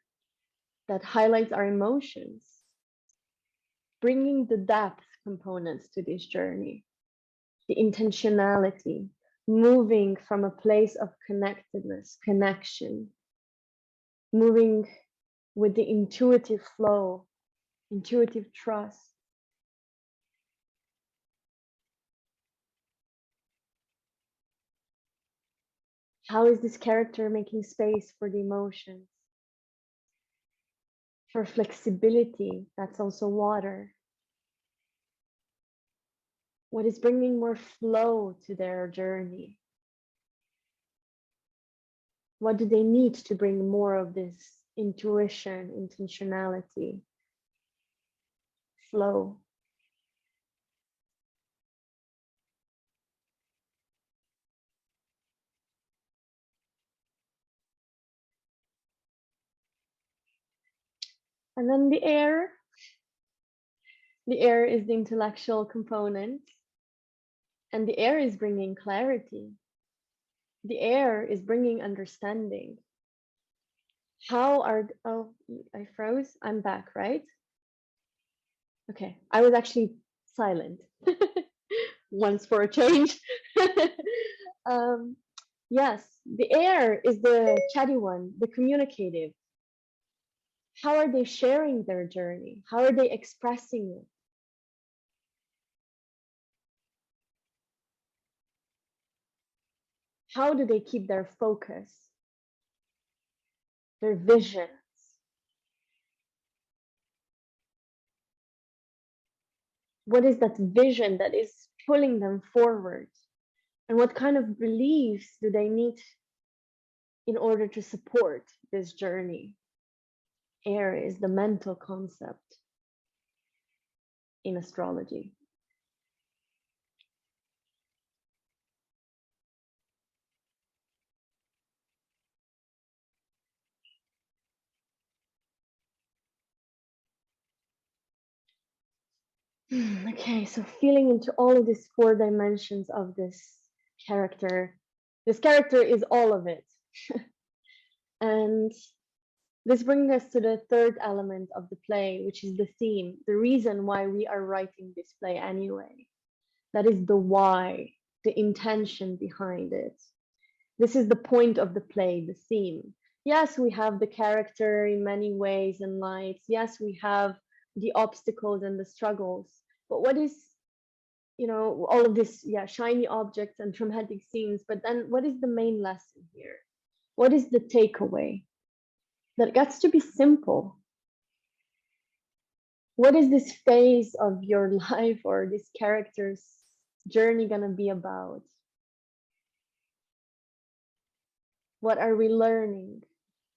that highlights our emotions, bringing the depth components to this journey, the intentionality, moving from a place of connectedness, connection, moving with the intuitive flow, intuitive trust. How is this character making space for the emotions? For flexibility, that's also water. What is bringing more flow to their journey? What do they need to bring more of this intuition, intentionality, flow? And then the air. The air is the intellectual component, and the air is bringing clarity. The air is bringing understanding. How are, oh, I froze. I'm back, right? Okay, I was actually silent once for a change. Yes, the air is the chatty one, the communicative. How are they sharing their journey? How are they expressing it? How do they keep their focus, their visions? What is that vision that is pulling them forward? And what kind of beliefs do they need in order to support this journey? Air is the mental concept in astrology. Okay, so feeling into all of these 4 dimensions of this character. This character is all of it. And this brings us to the 3rd element of the play, which is the theme, the reason why we are writing this play anyway. That is the why, the intention behind it. This is the point of the play, the theme. Yes, we have the character in many ways and lights. Yes, we have the obstacles and the struggles. But what is, all of this, shiny objects and traumatic scenes, but then what is the main lesson here? What is the takeaway? That gets to be simple. What is this phase of your life or this character's journey gonna be about? What are we learning?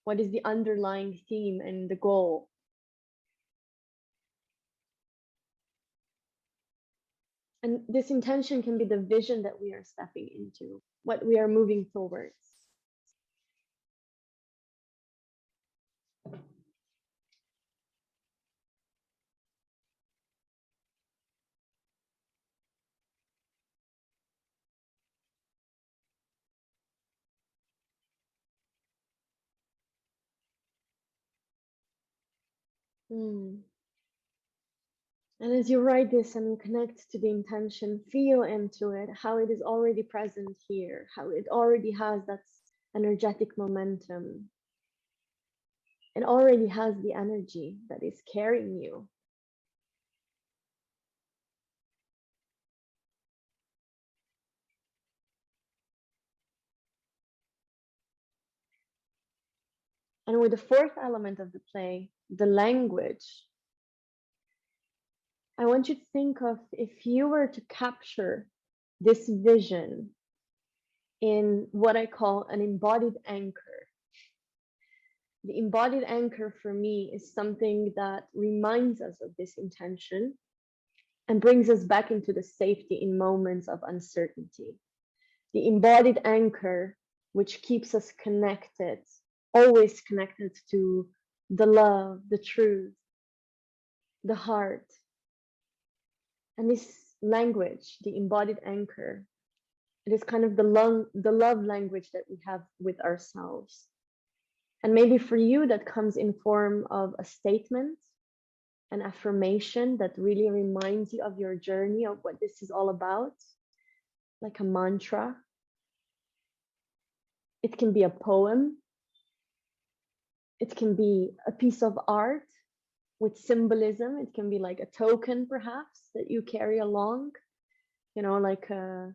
What is the underlying theme and the goal? And this intention can be the vision that we are stepping into, what we are moving towards. Mm. And as you write this and connect to the intention, feel into it, how it is already present here, how it already has that energetic momentum. It already has the energy that is carrying you. And with the 4th element of the play, the language, I want you to think of if you were to capture this vision in what I call an embodied anchor. The embodied anchor for me is something that reminds us of this intention and brings us back into the safety in moments of uncertainty. The embodied anchor, which keeps us connected, always connected to the love, the truth, the heart. And this language, the embodied anchor, it is kind of the love language that we have with ourselves. And maybe for you, that comes in form of a statement, an affirmation that really reminds you of your journey, of what this is all about, like a mantra. It can be a poem. It can be a piece of art with symbolism. It can be like a token, perhaps, that you carry along, like a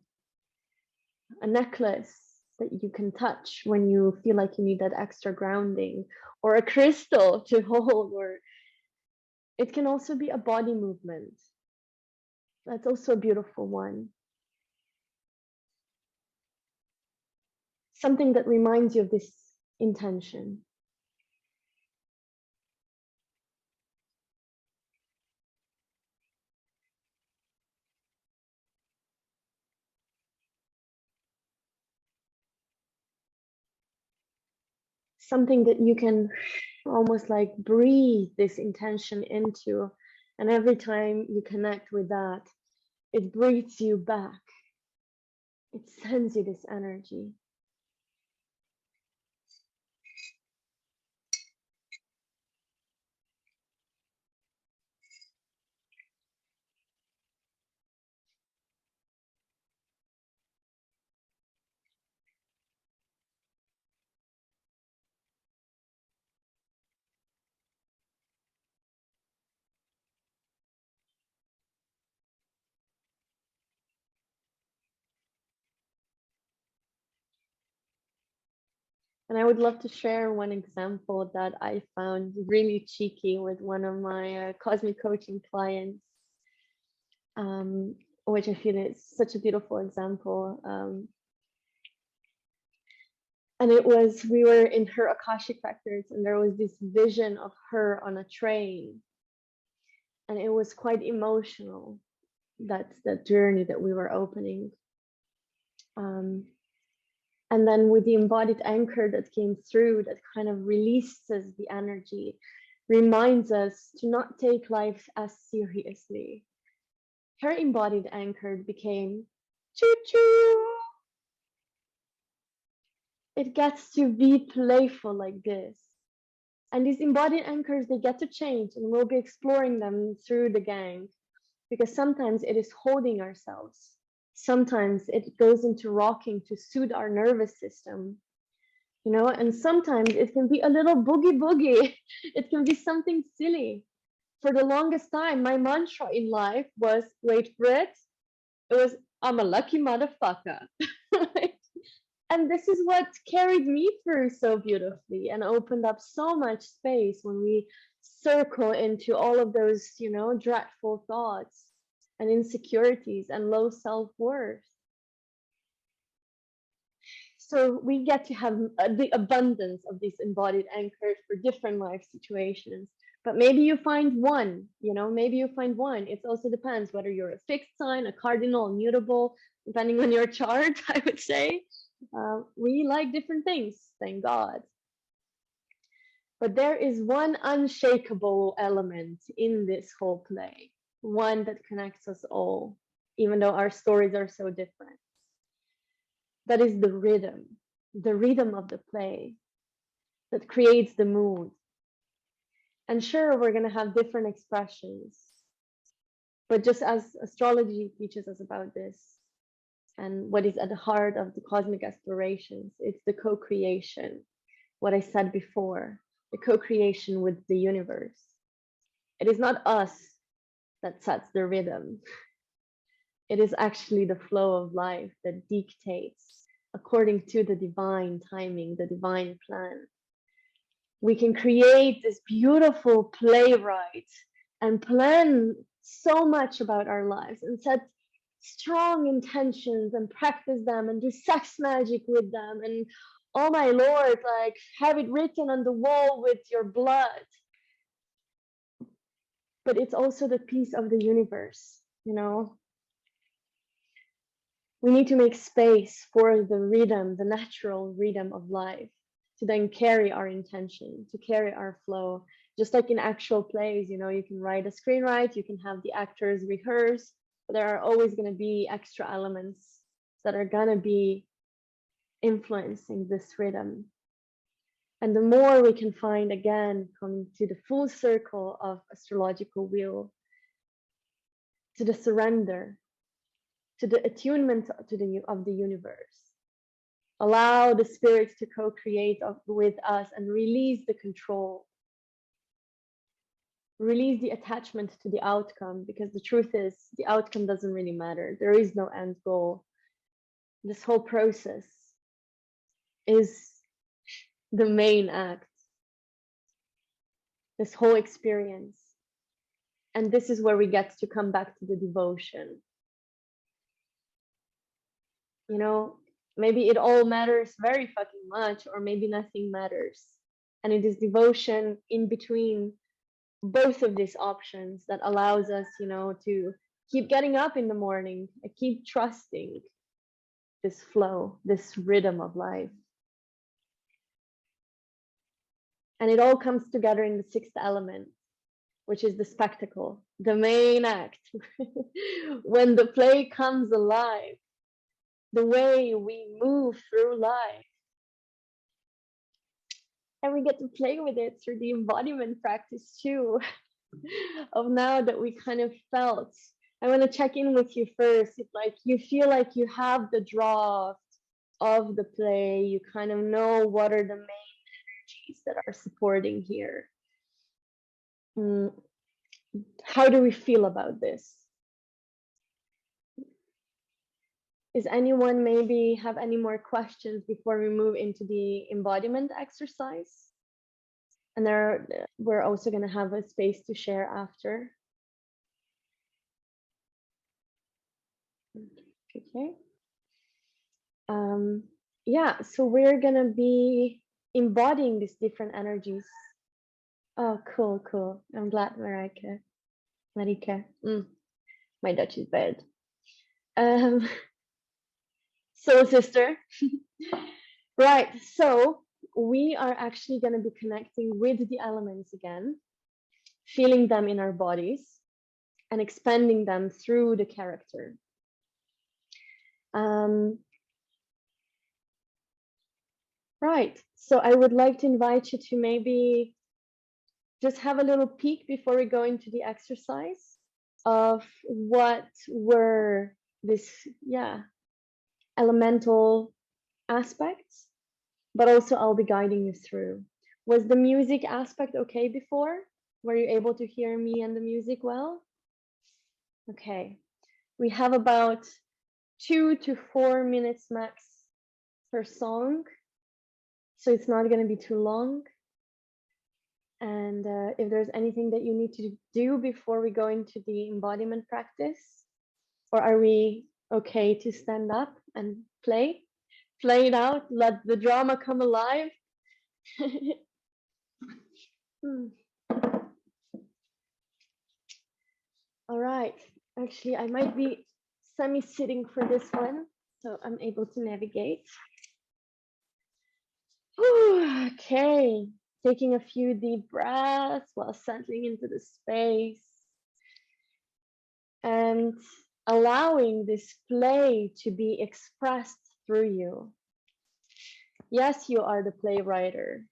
necklace that you can touch when you feel like you need that extra grounding, or a crystal to hold, or it can also be a body movement. That's also a beautiful one. Something that reminds you of this intention. Something that you can almost like breathe this intention into, and every time you connect with that, it breathes you back. It sends you this energy. And I would love to share one example that I found really cheeky with one of my cosmic coaching clients, um, which I feel is such a beautiful example. And it was, we were in her Akashic records, and there was this vision of her on a train. And it was quite emotional. That's the journey that we were opening. And then with the embodied anchor that came through, that kind of releases the energy, reminds us to not take life as seriously. Her embodied anchor became choo choo. It gets to be playful like this. And these embodied anchors, they get to change, and we'll be exploring them through the gang, because sometimes it is holding ourselves. Sometimes it goes into rocking to soothe our nervous system, you know, and sometimes it can be a little boogie boogie. It can be something silly. For the longest time, my mantra in life was, wait for it, it was, I'm a lucky motherfucker. And this is what carried me through so beautifully and opened up so much space when we circle into all of those, you know, dreadful thoughts and insecurities and low self-worth. So we get to have the abundance of these embodied anchors for different life situations. But maybe you find one, you know, maybe you find one. It also depends whether you're a fixed sign, a cardinal, mutable, depending on your chart, I would say. We like different things, thank God. But there is one unshakable element in this whole play, one that connects us all, even though our stories are so different. That is the rhythm of the play that creates the mood. And sure, we're going to have different expressions, but just as astrology teaches us about this, and what is at the heart of the cosmic explorations, it's the co-creation. What I said before, the co-creation with the universe. It is not us that sets the rhythm. It is actually the flow of life that dictates according to the divine timing, the divine plan. We can create this beautiful playwright and plan so much about our lives and set strong intentions and practice them and do sex magic with them, and oh my lord, like have it written on the wall with your blood. But it's also the piece of the universe, you know. We need to make space for the rhythm, the natural rhythm of life, to then carry our intention, to carry our flow. Just like in actual plays, you know, you can write a screenwrite, you can have the actors rehearse, but there are always going to be extra elements that are going to be influencing this rhythm. And the more we can find, again, coming to the full circle of astrological wheel, to the surrender, to the attunement to of the universe. Allow the spirits to co-create with us and release the control. Release the attachment to the outcome, because the truth is the outcome doesn't really matter. There is no end goal. This whole process is the main act, this whole experience. And this is where we get to come back to the devotion. You know, maybe it all matters very fucking much, or maybe nothing matters. And it is devotion in between both of these options that allows us, you know, to keep getting up in the morning and keep trusting this flow, this rhythm of life. And it all comes together in the sixth element, which is the spectacle, the main act. When the play comes alive, the way we move through life. And we get to play with it through the embodiment practice too, of now that we kind of felt. I want to check in with you first. If like you feel like you have the draft of the play, you kind of know what are the main energies that are supporting here. How do we feel about this? Is anyone maybe have any more questions before we move into the embodiment exercise? And we're also going to have a space to share after. Okay. Yeah, so we're going to be embodying these different energies. Oh, cool, cool. I'm glad, Marika. My Dutch is bad. Soul sister. Right, so we are actually going to be connecting with the elements again, feeling them in our bodies and expanding them through the character. Right, so I would like to invite you to maybe just have a little peek before we go into the exercise of what were this, elemental aspects, but also I'll be guiding you through. Was the music aspect okay before? Were you able to hear me and the music well? Okay, we have about 2 to 4 minutes max per song, so it's not going to be too long. And if there's anything that you need to do before we go into the embodiment practice, or are we okay to stand up and play it out, let the drama come alive? All right, actually I might be semi-sitting for this one, so I'm able to navigate. Okay, taking a few deep breaths while settling into the space and allowing this play to be expressed through you. Yes, you are the playwriter,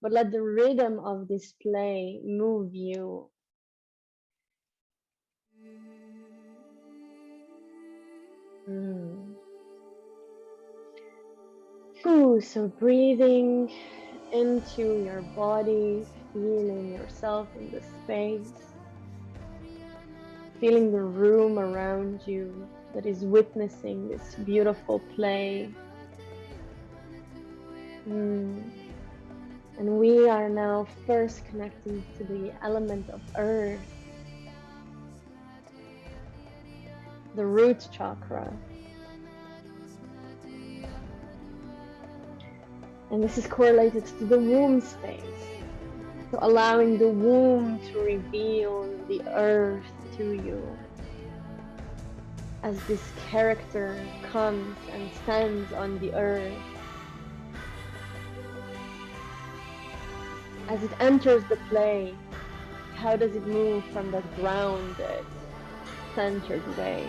but let the rhythm of this play move you. So breathing into your body, feeling yourself in the space, feeling the room around you that is witnessing this beautiful play. And we are now first connecting to the element of earth, the root chakra. And this is correlated to the womb space. So allowing the womb to reveal the earth to you as this character comes and stands on the earth. As it enters the play, how does it move from that grounded, centered way?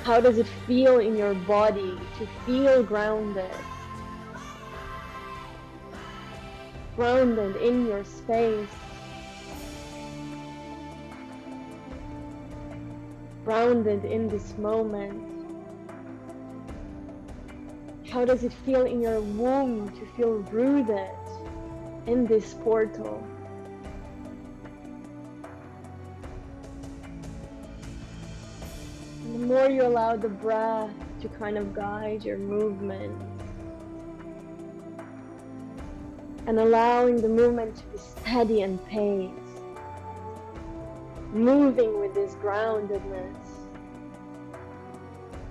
How does it feel in your body to feel grounded? Grounded in your space. Grounded in this moment. How does it feel in your womb to feel rooted in this portal? The more you allow the breath to kind of guide your movement, and allowing the movement to be steady and paced, moving with this groundedness,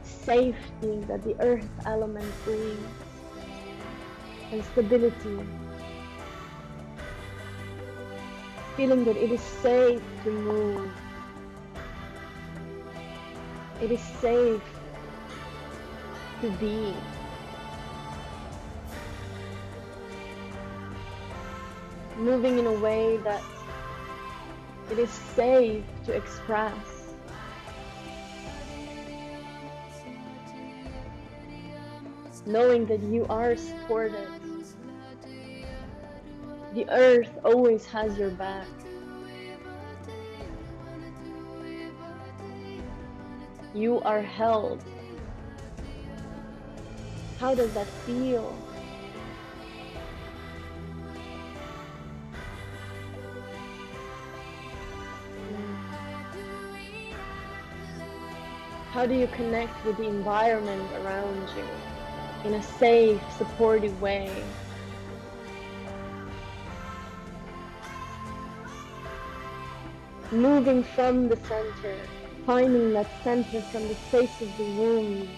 safety that the earth element brings, and stability, feeling that it is safe to move. It is safe to be. moving in a way that it is safe to express. Knowing that you are supported. The earth always has your back. You are held. How does that feel? How do you connect with the environment around you in a safe, supportive way? Moving from the center, finding that center from the space of the womb.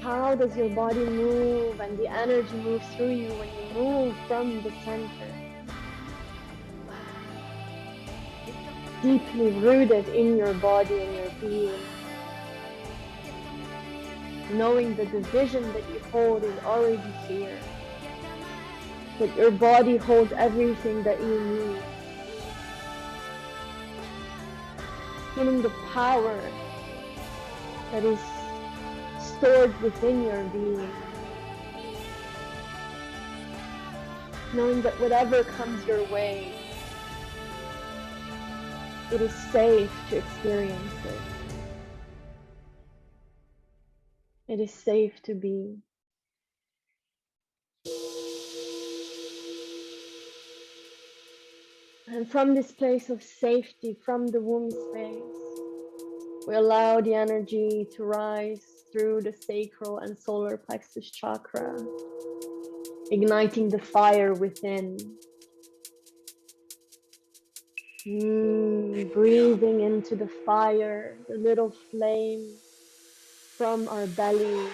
How does your body move and the energy move through you when you move from the center? Deeply rooted in your body and your being. Knowing that the vision that you hold is already here. That your body holds everything that you need. Feeling the power that is stored within your being. Knowing that whatever comes your way, it is safe to experience it. It is safe to be. And from this place of safety, from the womb space, we allow the energy to rise through the sacral and solar plexus chakra, igniting the fire within. Breathing into the fire, the little flame from our belly.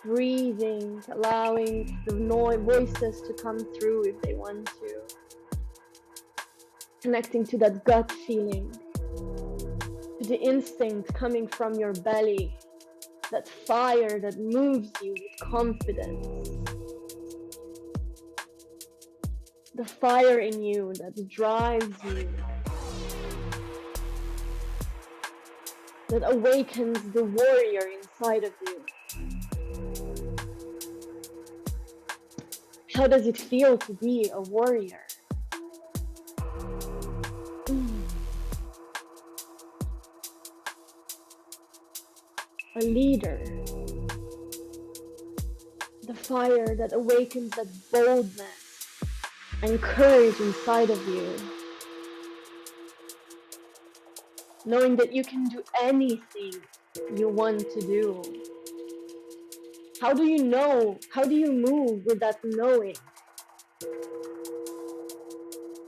Breathing, allowing the voices to come through if they want to. Connecting to that gut feeling, to the instinct coming from your belly, that fire that moves you with confidence. The fire in you that drives you, that awakens the warrior inside of you. How does it feel to be a warrior? A leader. The fire that awakens that boldness and courage inside of you. Knowing that you can do anything you want to do. How do you know? How do you move with that knowing?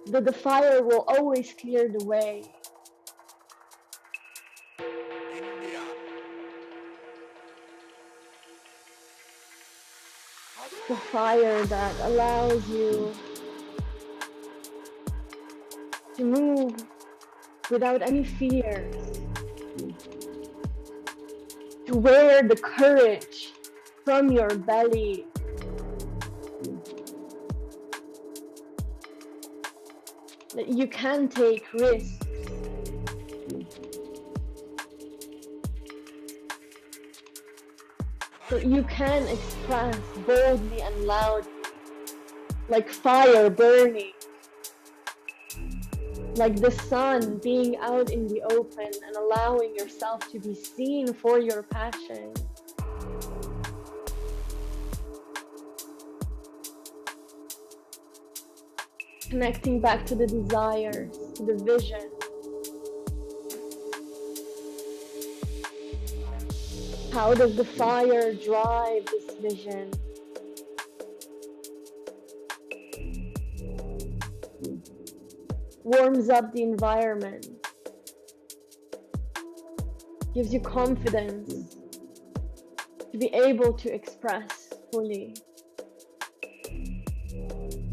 That the fire will always clear the way. The fire that allows you to move without any fears. To wear the courage from your belly. That you can take risks. That you can express boldly and loudly, like fire burning, like the sun being out in the open and allowing yourself to be seen for your passion. Connecting back to the desires, to the vision. How does the fire drive this vision? Warms up the environment. Gives you confidence to be able to express fully.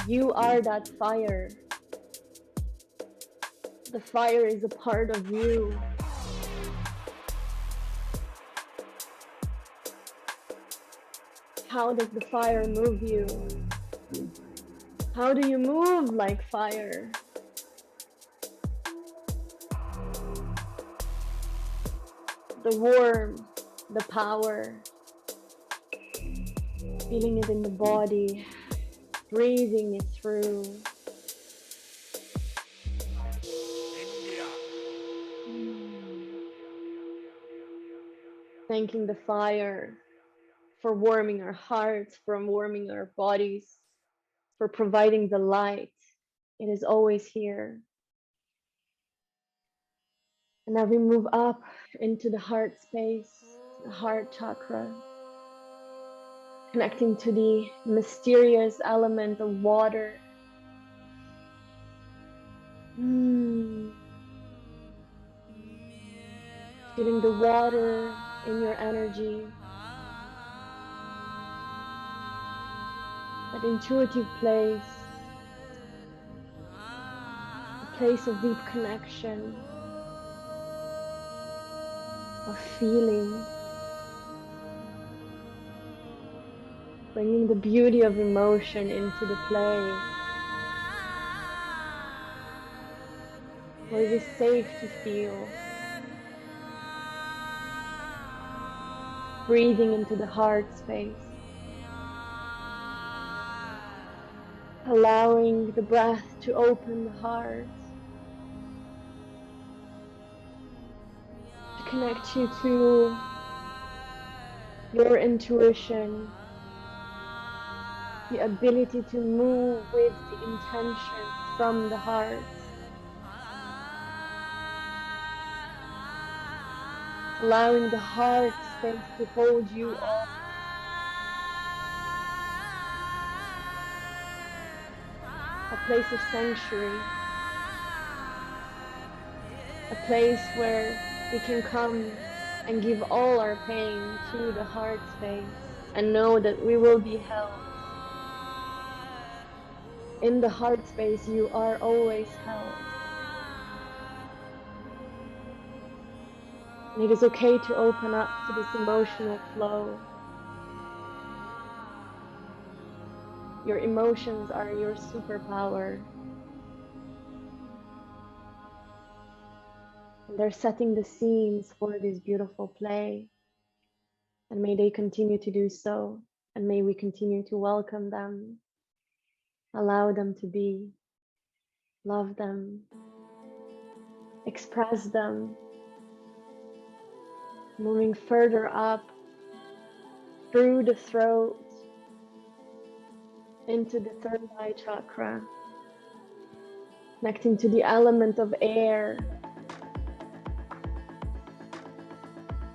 You are that fire. The fire is a part of you. How does the fire move you? How do you move like fire? The warmth, the power, feeling it in the body, breathing it through. Thanking the fire for warming our hearts, for warming our bodies, for providing the light. It is always here. And now we move up into the heart space, the heart chakra, connecting to the mysterious element of water. Feeling the water in your energy, that intuitive place, a place of deep connection, of feeling, bringing the beauty of emotion into the play, where it is safe to feel, breathing into the heart space, allowing the breath to open the heart, to connect you to your intuition, the ability to move with the intention from the heart, allowing the heart space to hold you all, a place of sanctuary, a place where we can come and give all our pain to the heart space and know that we will be held. In the heart space, you are always held. And it is okay to open up to this emotional flow. Your emotions are your superpower. And they're setting the scenes for this beautiful play. And may they continue to do so. And may we continue to welcome them, allow them to be, love them, express them, moving further up through the throat into the third eye chakra, connecting to the element of air,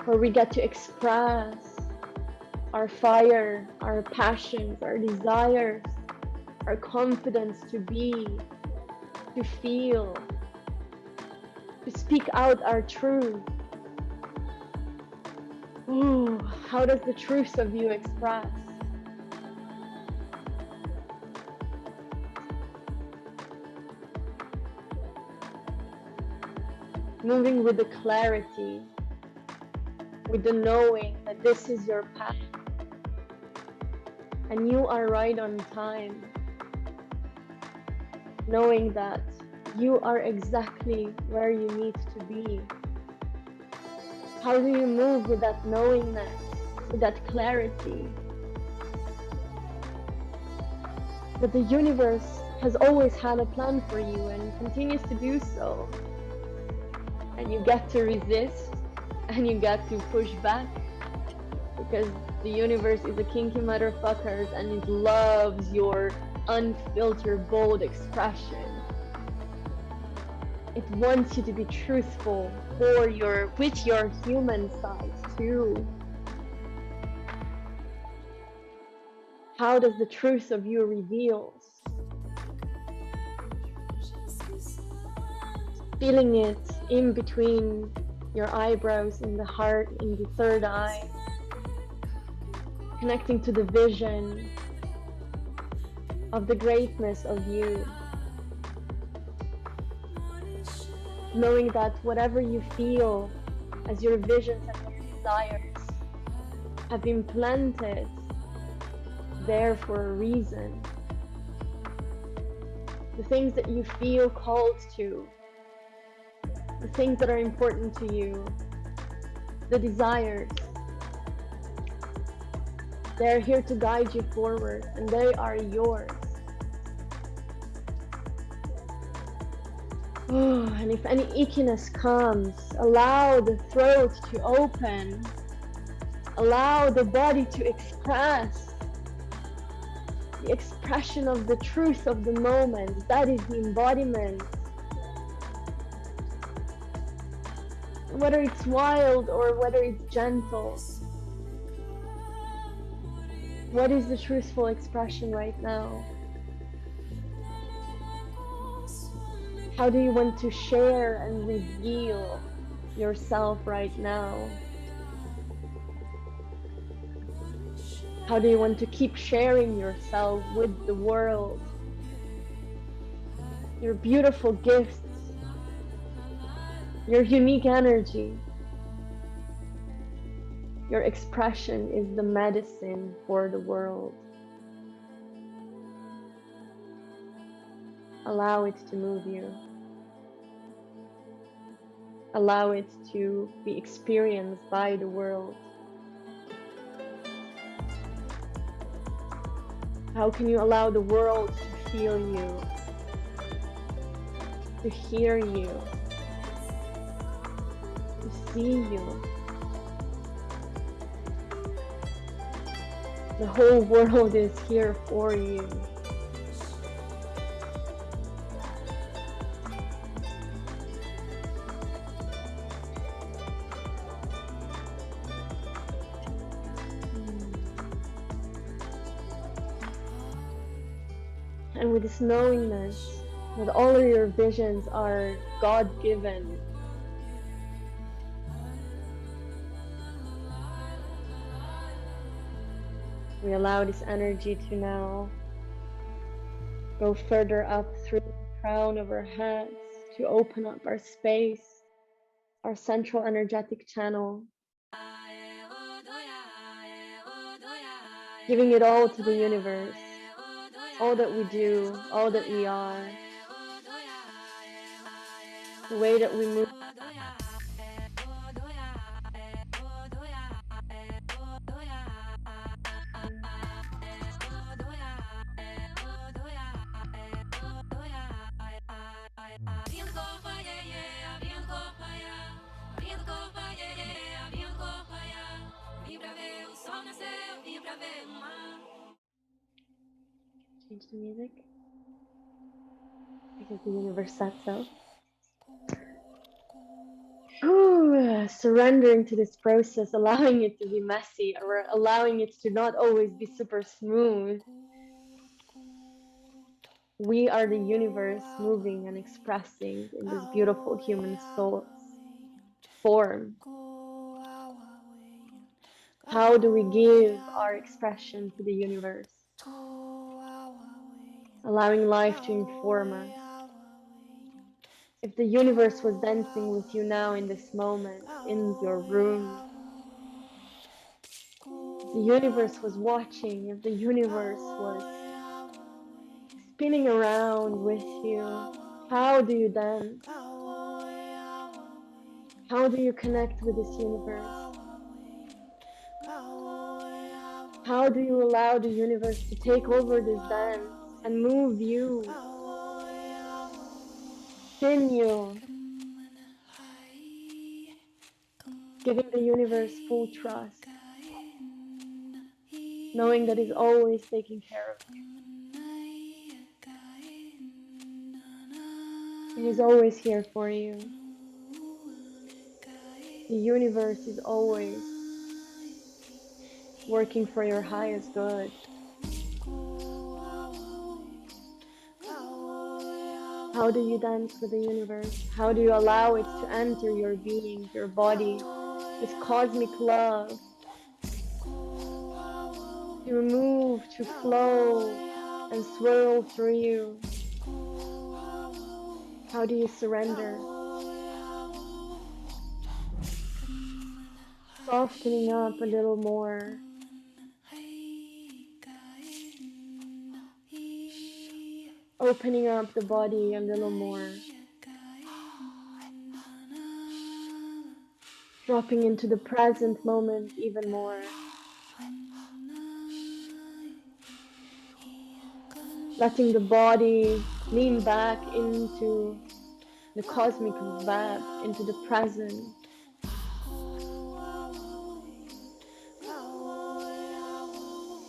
where we get to express our fire, our passions, our desires, our confidence to be, to feel, to speak out our truth. Ooh, how does the truth of you express? Moving with the clarity, with the knowing that this is your path and you are right on time, knowing that you are exactly where you need to be. How do you move with that knowingness, with that clarity? That the universe has always had a plan for you and continues to do so. And you get to resist and you get to push back, because the universe is a kinky motherfucker and it loves your unfiltered, bold expression. It wants you to be truthful with your human side too. How does the truth of you reveal? Feeling it in between your eyebrows, in the heart, in the third eye, connecting to the vision of the greatness of you, knowing that whatever you feel as your visions and your desires have been planted there for a reason. The things that you feel called to, the things that are important to you, the desires, they're here to guide you forward, and they are yours. Oh, and if any ickiness comes, allow the throat to open. Allow the body to express the expression of the truth of the moment. That is the embodiment. Whether it's wild or whether it's gentle. What is the truthful expression right now? How do you want to share and reveal yourself right now? How do you want to keep sharing yourself with the world? Your beautiful gifts, your unique energy. Your expression is the medicine for the world. Allow it to move you. Allow it to be experienced by the world. How can you allow the world to feel you, to hear you, to see you? The whole world is here for you. And with this knowingness that all of your visions are God-given, we allow this energy to now go further up through the crown of our heads to open up our space, our central energetic channel, giving it all to the universe, all that we do, all that we are, the way that we move. Change the music because the universe said so. Surrendering to this process, allowing it to be messy, or allowing it to not always be super smooth. We are the universe moving and expressing in this beautiful human soul form. How do we give our expression to the universe? Allowing life to inform us. If the universe was dancing with you now in this moment, in your room, if the universe was watching, if the universe was spinning around with you, how do you dance? How do you connect with this universe? How do you allow the universe to take over this dance and move you, spin you, giving the universe full trust, knowing that it's always taking care of you. It is always here for you. The universe is always working for your highest good. How do you dance with the universe? How do you allow it to enter your being, your body, this cosmic love, to move, to flow, and swirl through you? How do you surrender? Softening up a little more. opening up the body a little more, dropping into the present moment even more, letting the body lean back into the cosmic web, into the present.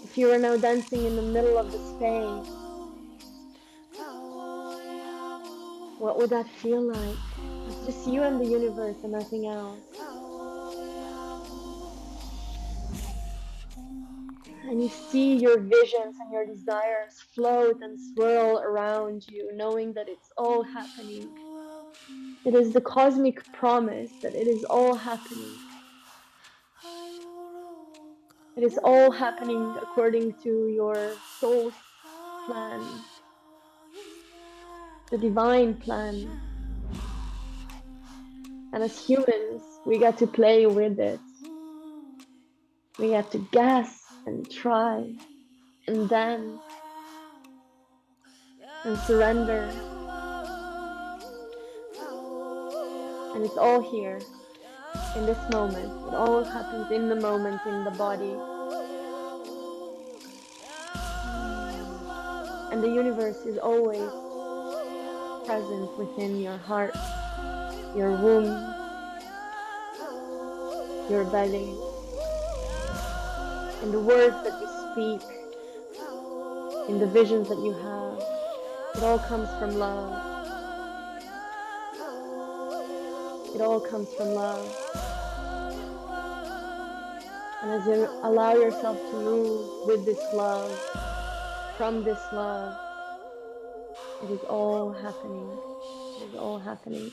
If you are now dancing in the middle of the space, what would that feel like? It's just you and the universe and nothing else. And you see your visions and your desires float and swirl around you, knowing that it's all happening. It is the cosmic promise that it is all happening. It is all happening according to your soul's plan, the divine plan. And as humans, we get to play with it. We get to guess and try and dance and surrender. And it's all here in this moment. It all happens in the moment, in the body. And the universe is always present within your heart, your womb, your belly, in the words that you speak, in the visions that you have. It all comes from love. It all comes from love. And as you allow yourself to move with this love, from this love, it is all happening. It is all happening.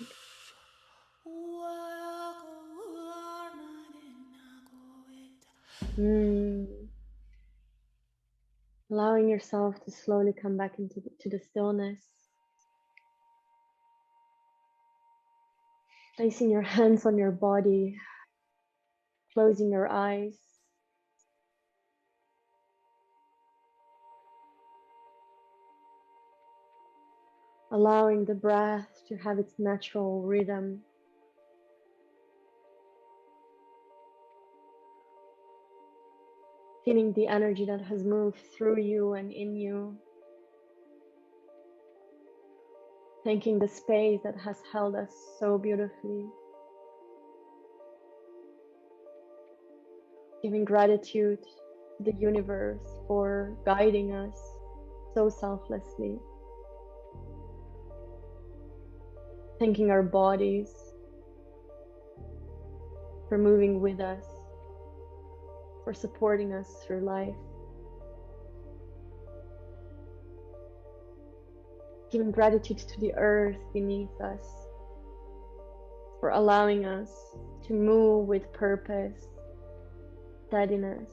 Allowing yourself to slowly come back into the stillness. Placing your hands on your body, closing your eyes. Allowing the breath to have its natural rhythm. Feeling the energy that has moved through you and in you. Thanking the space that has held us so beautifully. Giving gratitude to the universe for guiding us so selflessly. Thanking our bodies for moving with us, for supporting us through life. Giving gratitude to the earth beneath us for allowing us to move with purpose, steadiness,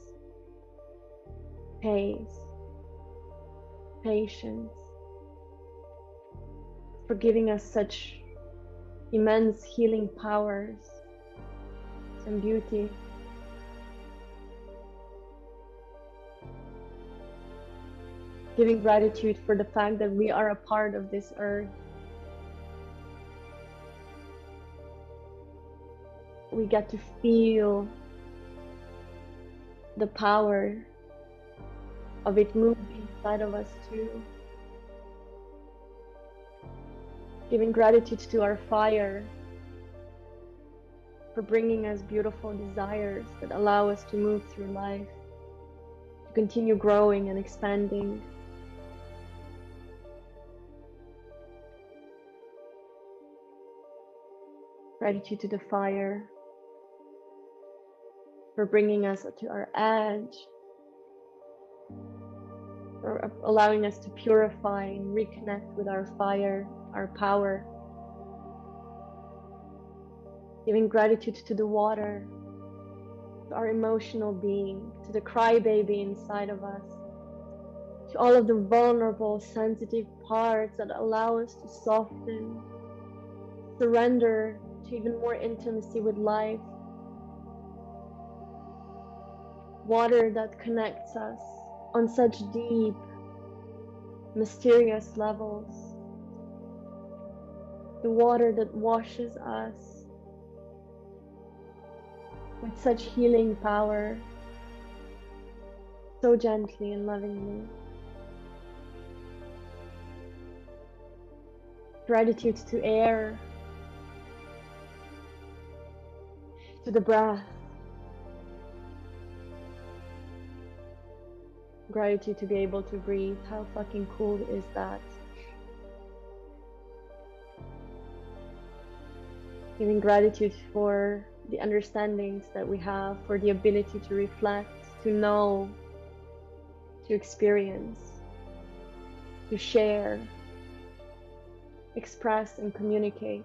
pace, patience, for giving us such immense healing powers and beauty. Giving gratitude for the fact that we are a part of this earth. We get to feel the power of it moving inside of us too. Giving gratitude to our fire for bringing us beautiful desires that allow us to move through life, to continue growing and expanding. Gratitude to the fire for bringing us to our edge, for allowing us to purify and reconnect with our fire, our power. Giving gratitude to the water, to our emotional being, to the crybaby inside of us, to all of the vulnerable, sensitive parts that allow us to soften, surrender to even more intimacy with life. Water that connects us on such deep mysterious levels, the water that washes us with such healing power, so gently and lovingly. Gratitude to air, to the breath. Gratitude to be able to breathe. How fucking cool is that? Giving gratitude for the understandings that we have, for the ability to reflect, to know, to experience, to share, express and communicate.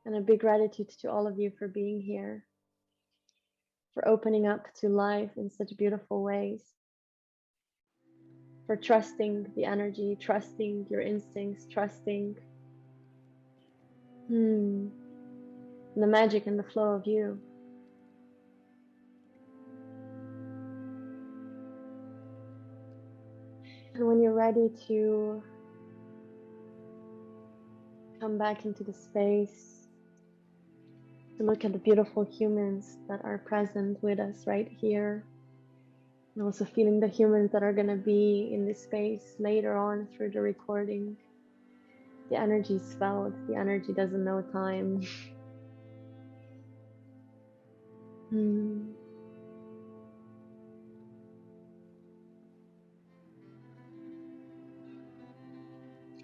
And a big gratitude to all of you for being here, for opening up to life in such beautiful ways, for trusting the energy, trusting your instincts, trusting the magic and the flow of you. And when you're ready to come back into the space, to look at the beautiful humans that are present with us right here, and also feeling the humans that are going to be in this space later on through the recording. The energy is felt, the energy doesn't know time.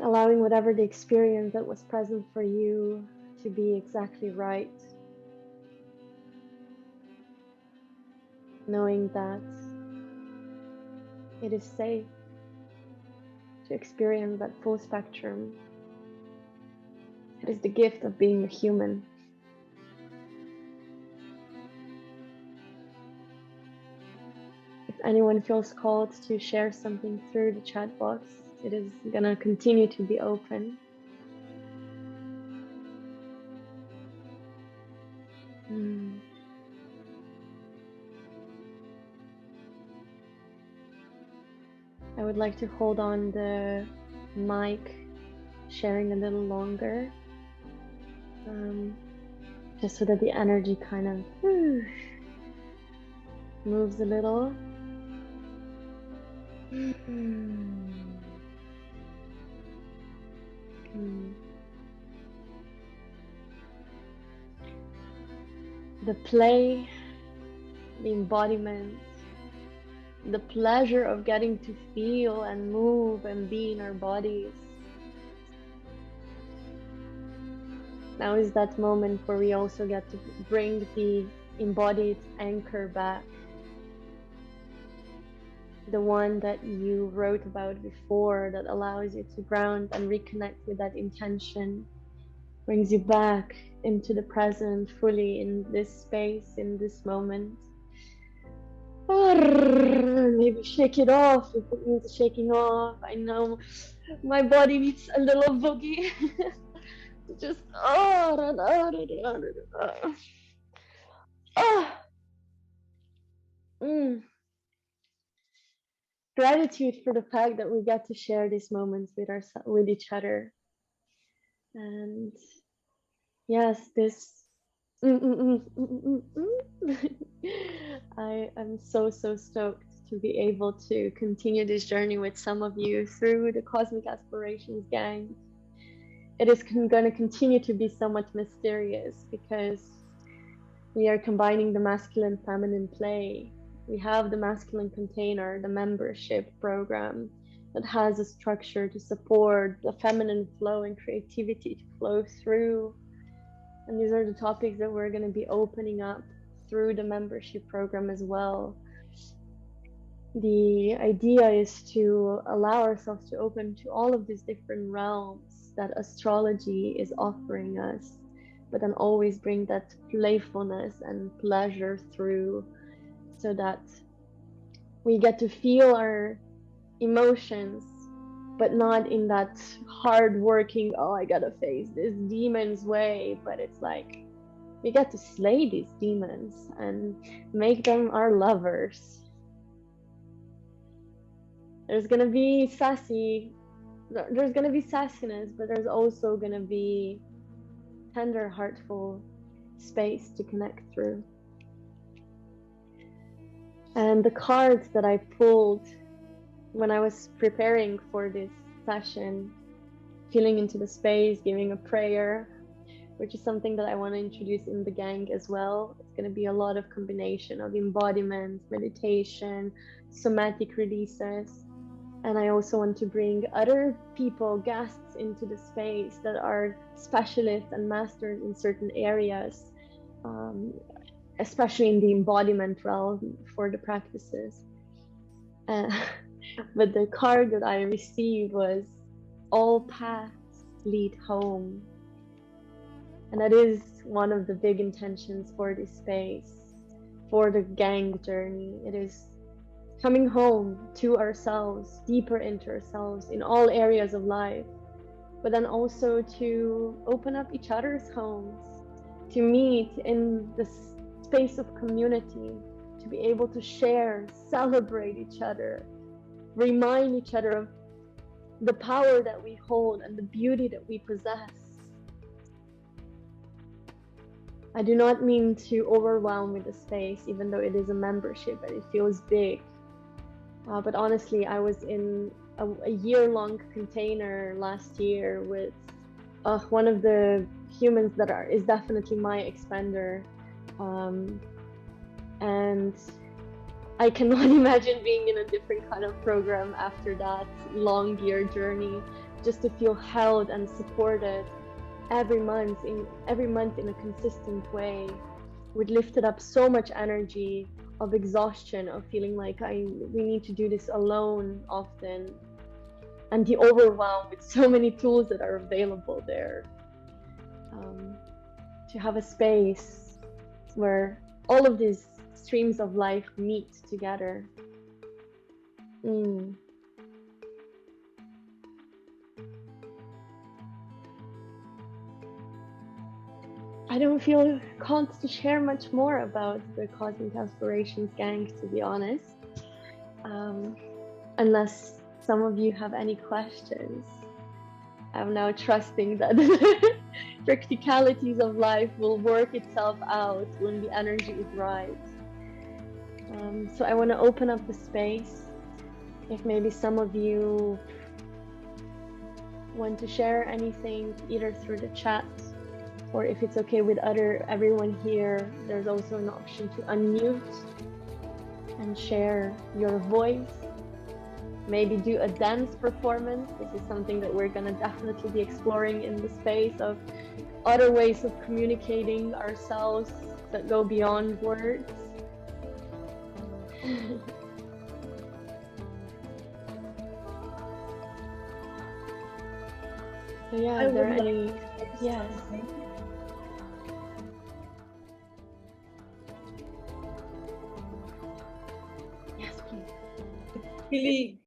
Allowing whatever the experience that was present for you to be exactly right. Knowing that it is safe to experience that full spectrum. It is the gift of being a human. If anyone feels called to share something through the chat box, it is gonna continue to be open. I would like to hold on the mic, sharing a little longer, just so that the energy kind of moves a little. The play, the embodiment, the pleasure of getting to feel and move and be in our bodies. Now is that moment where we also get to bring the embodied anchor back. The one that you wrote about before, that allows you to ground and reconnect with that intention, brings you back into the present fully in this space, in this moment. Maybe shake it off if it needs shaking off. I know my body needs a little boogie. Just gratitude for the fact that we get to share these moments with each other. And yes, this I am so stoked to be able to continue this journey with some of you through the Cosmic ASSplorations Gang. It is going to continue to be so much mysterious because we are combining the masculine feminine play. We have the masculine container, the membership program that has a structure to support the feminine flow and creativity to flow through. And these are the topics that we're going to be opening up through the membership program as well. The idea is to allow ourselves to open to all of these different realms that astrology is offering us, but then always bring that playfulness and pleasure through, so that we get to feel our emotions, but not in that hard working, oh, I gotta face this demon's way, but it's like we get to slay these demons and make them our lovers. There's gonna be sassy, there's gonna be sassiness, but there's also gonna be tender, heartful space to connect through. And the cards that I pulled when I was preparing for this session, feeling into the space, giving a prayer, which is something that I want to introduce in the gang as well. It's going to be a lot of combination of embodiment, meditation, somatic releases. And I also want to bring other people, guests into the space that are specialists and masters in certain areas, especially in the embodiment realm for the practices. But the card that I received was all paths lead home. And that is one of the big intentions for this space, for the gang journey. It is coming home to ourselves, deeper into ourselves in all areas of life, but then also to open up each other's homes, to meet in the space of community, to be able to share, celebrate each other, remind each other of the power that we hold and the beauty that we possess. I do not mean to overwhelm with the space, even though it is a membership and it feels big. But honestly, I was in a year-long container last year with one of the humans that is definitely my expander. And I cannot imagine being in a different kind of program after that long year journey, just to feel held and supported every month in a consistent way would lifted up so much energy of exhaustion, of feeling like we need to do this alone often, and the overwhelm with so many tools that are available there. To have a space where all of these streams of life meet together. I don't feel called to share much more about the Cosmic ASSplorations Gang, to be honest. Unless some of you have any questions. I'm now trusting that the practicalities of life will work itself out when the energy is right. So I want to open up the space. If maybe some of you want to share anything, either through the chat, or if it's okay with everyone here, there's also an option to unmute and share your voice. Maybe do a dance performance. This is something that we're gonna definitely be exploring in the space of other ways of communicating ourselves that go beyond words. So yeah, are there any? Yes. Yes, please. Really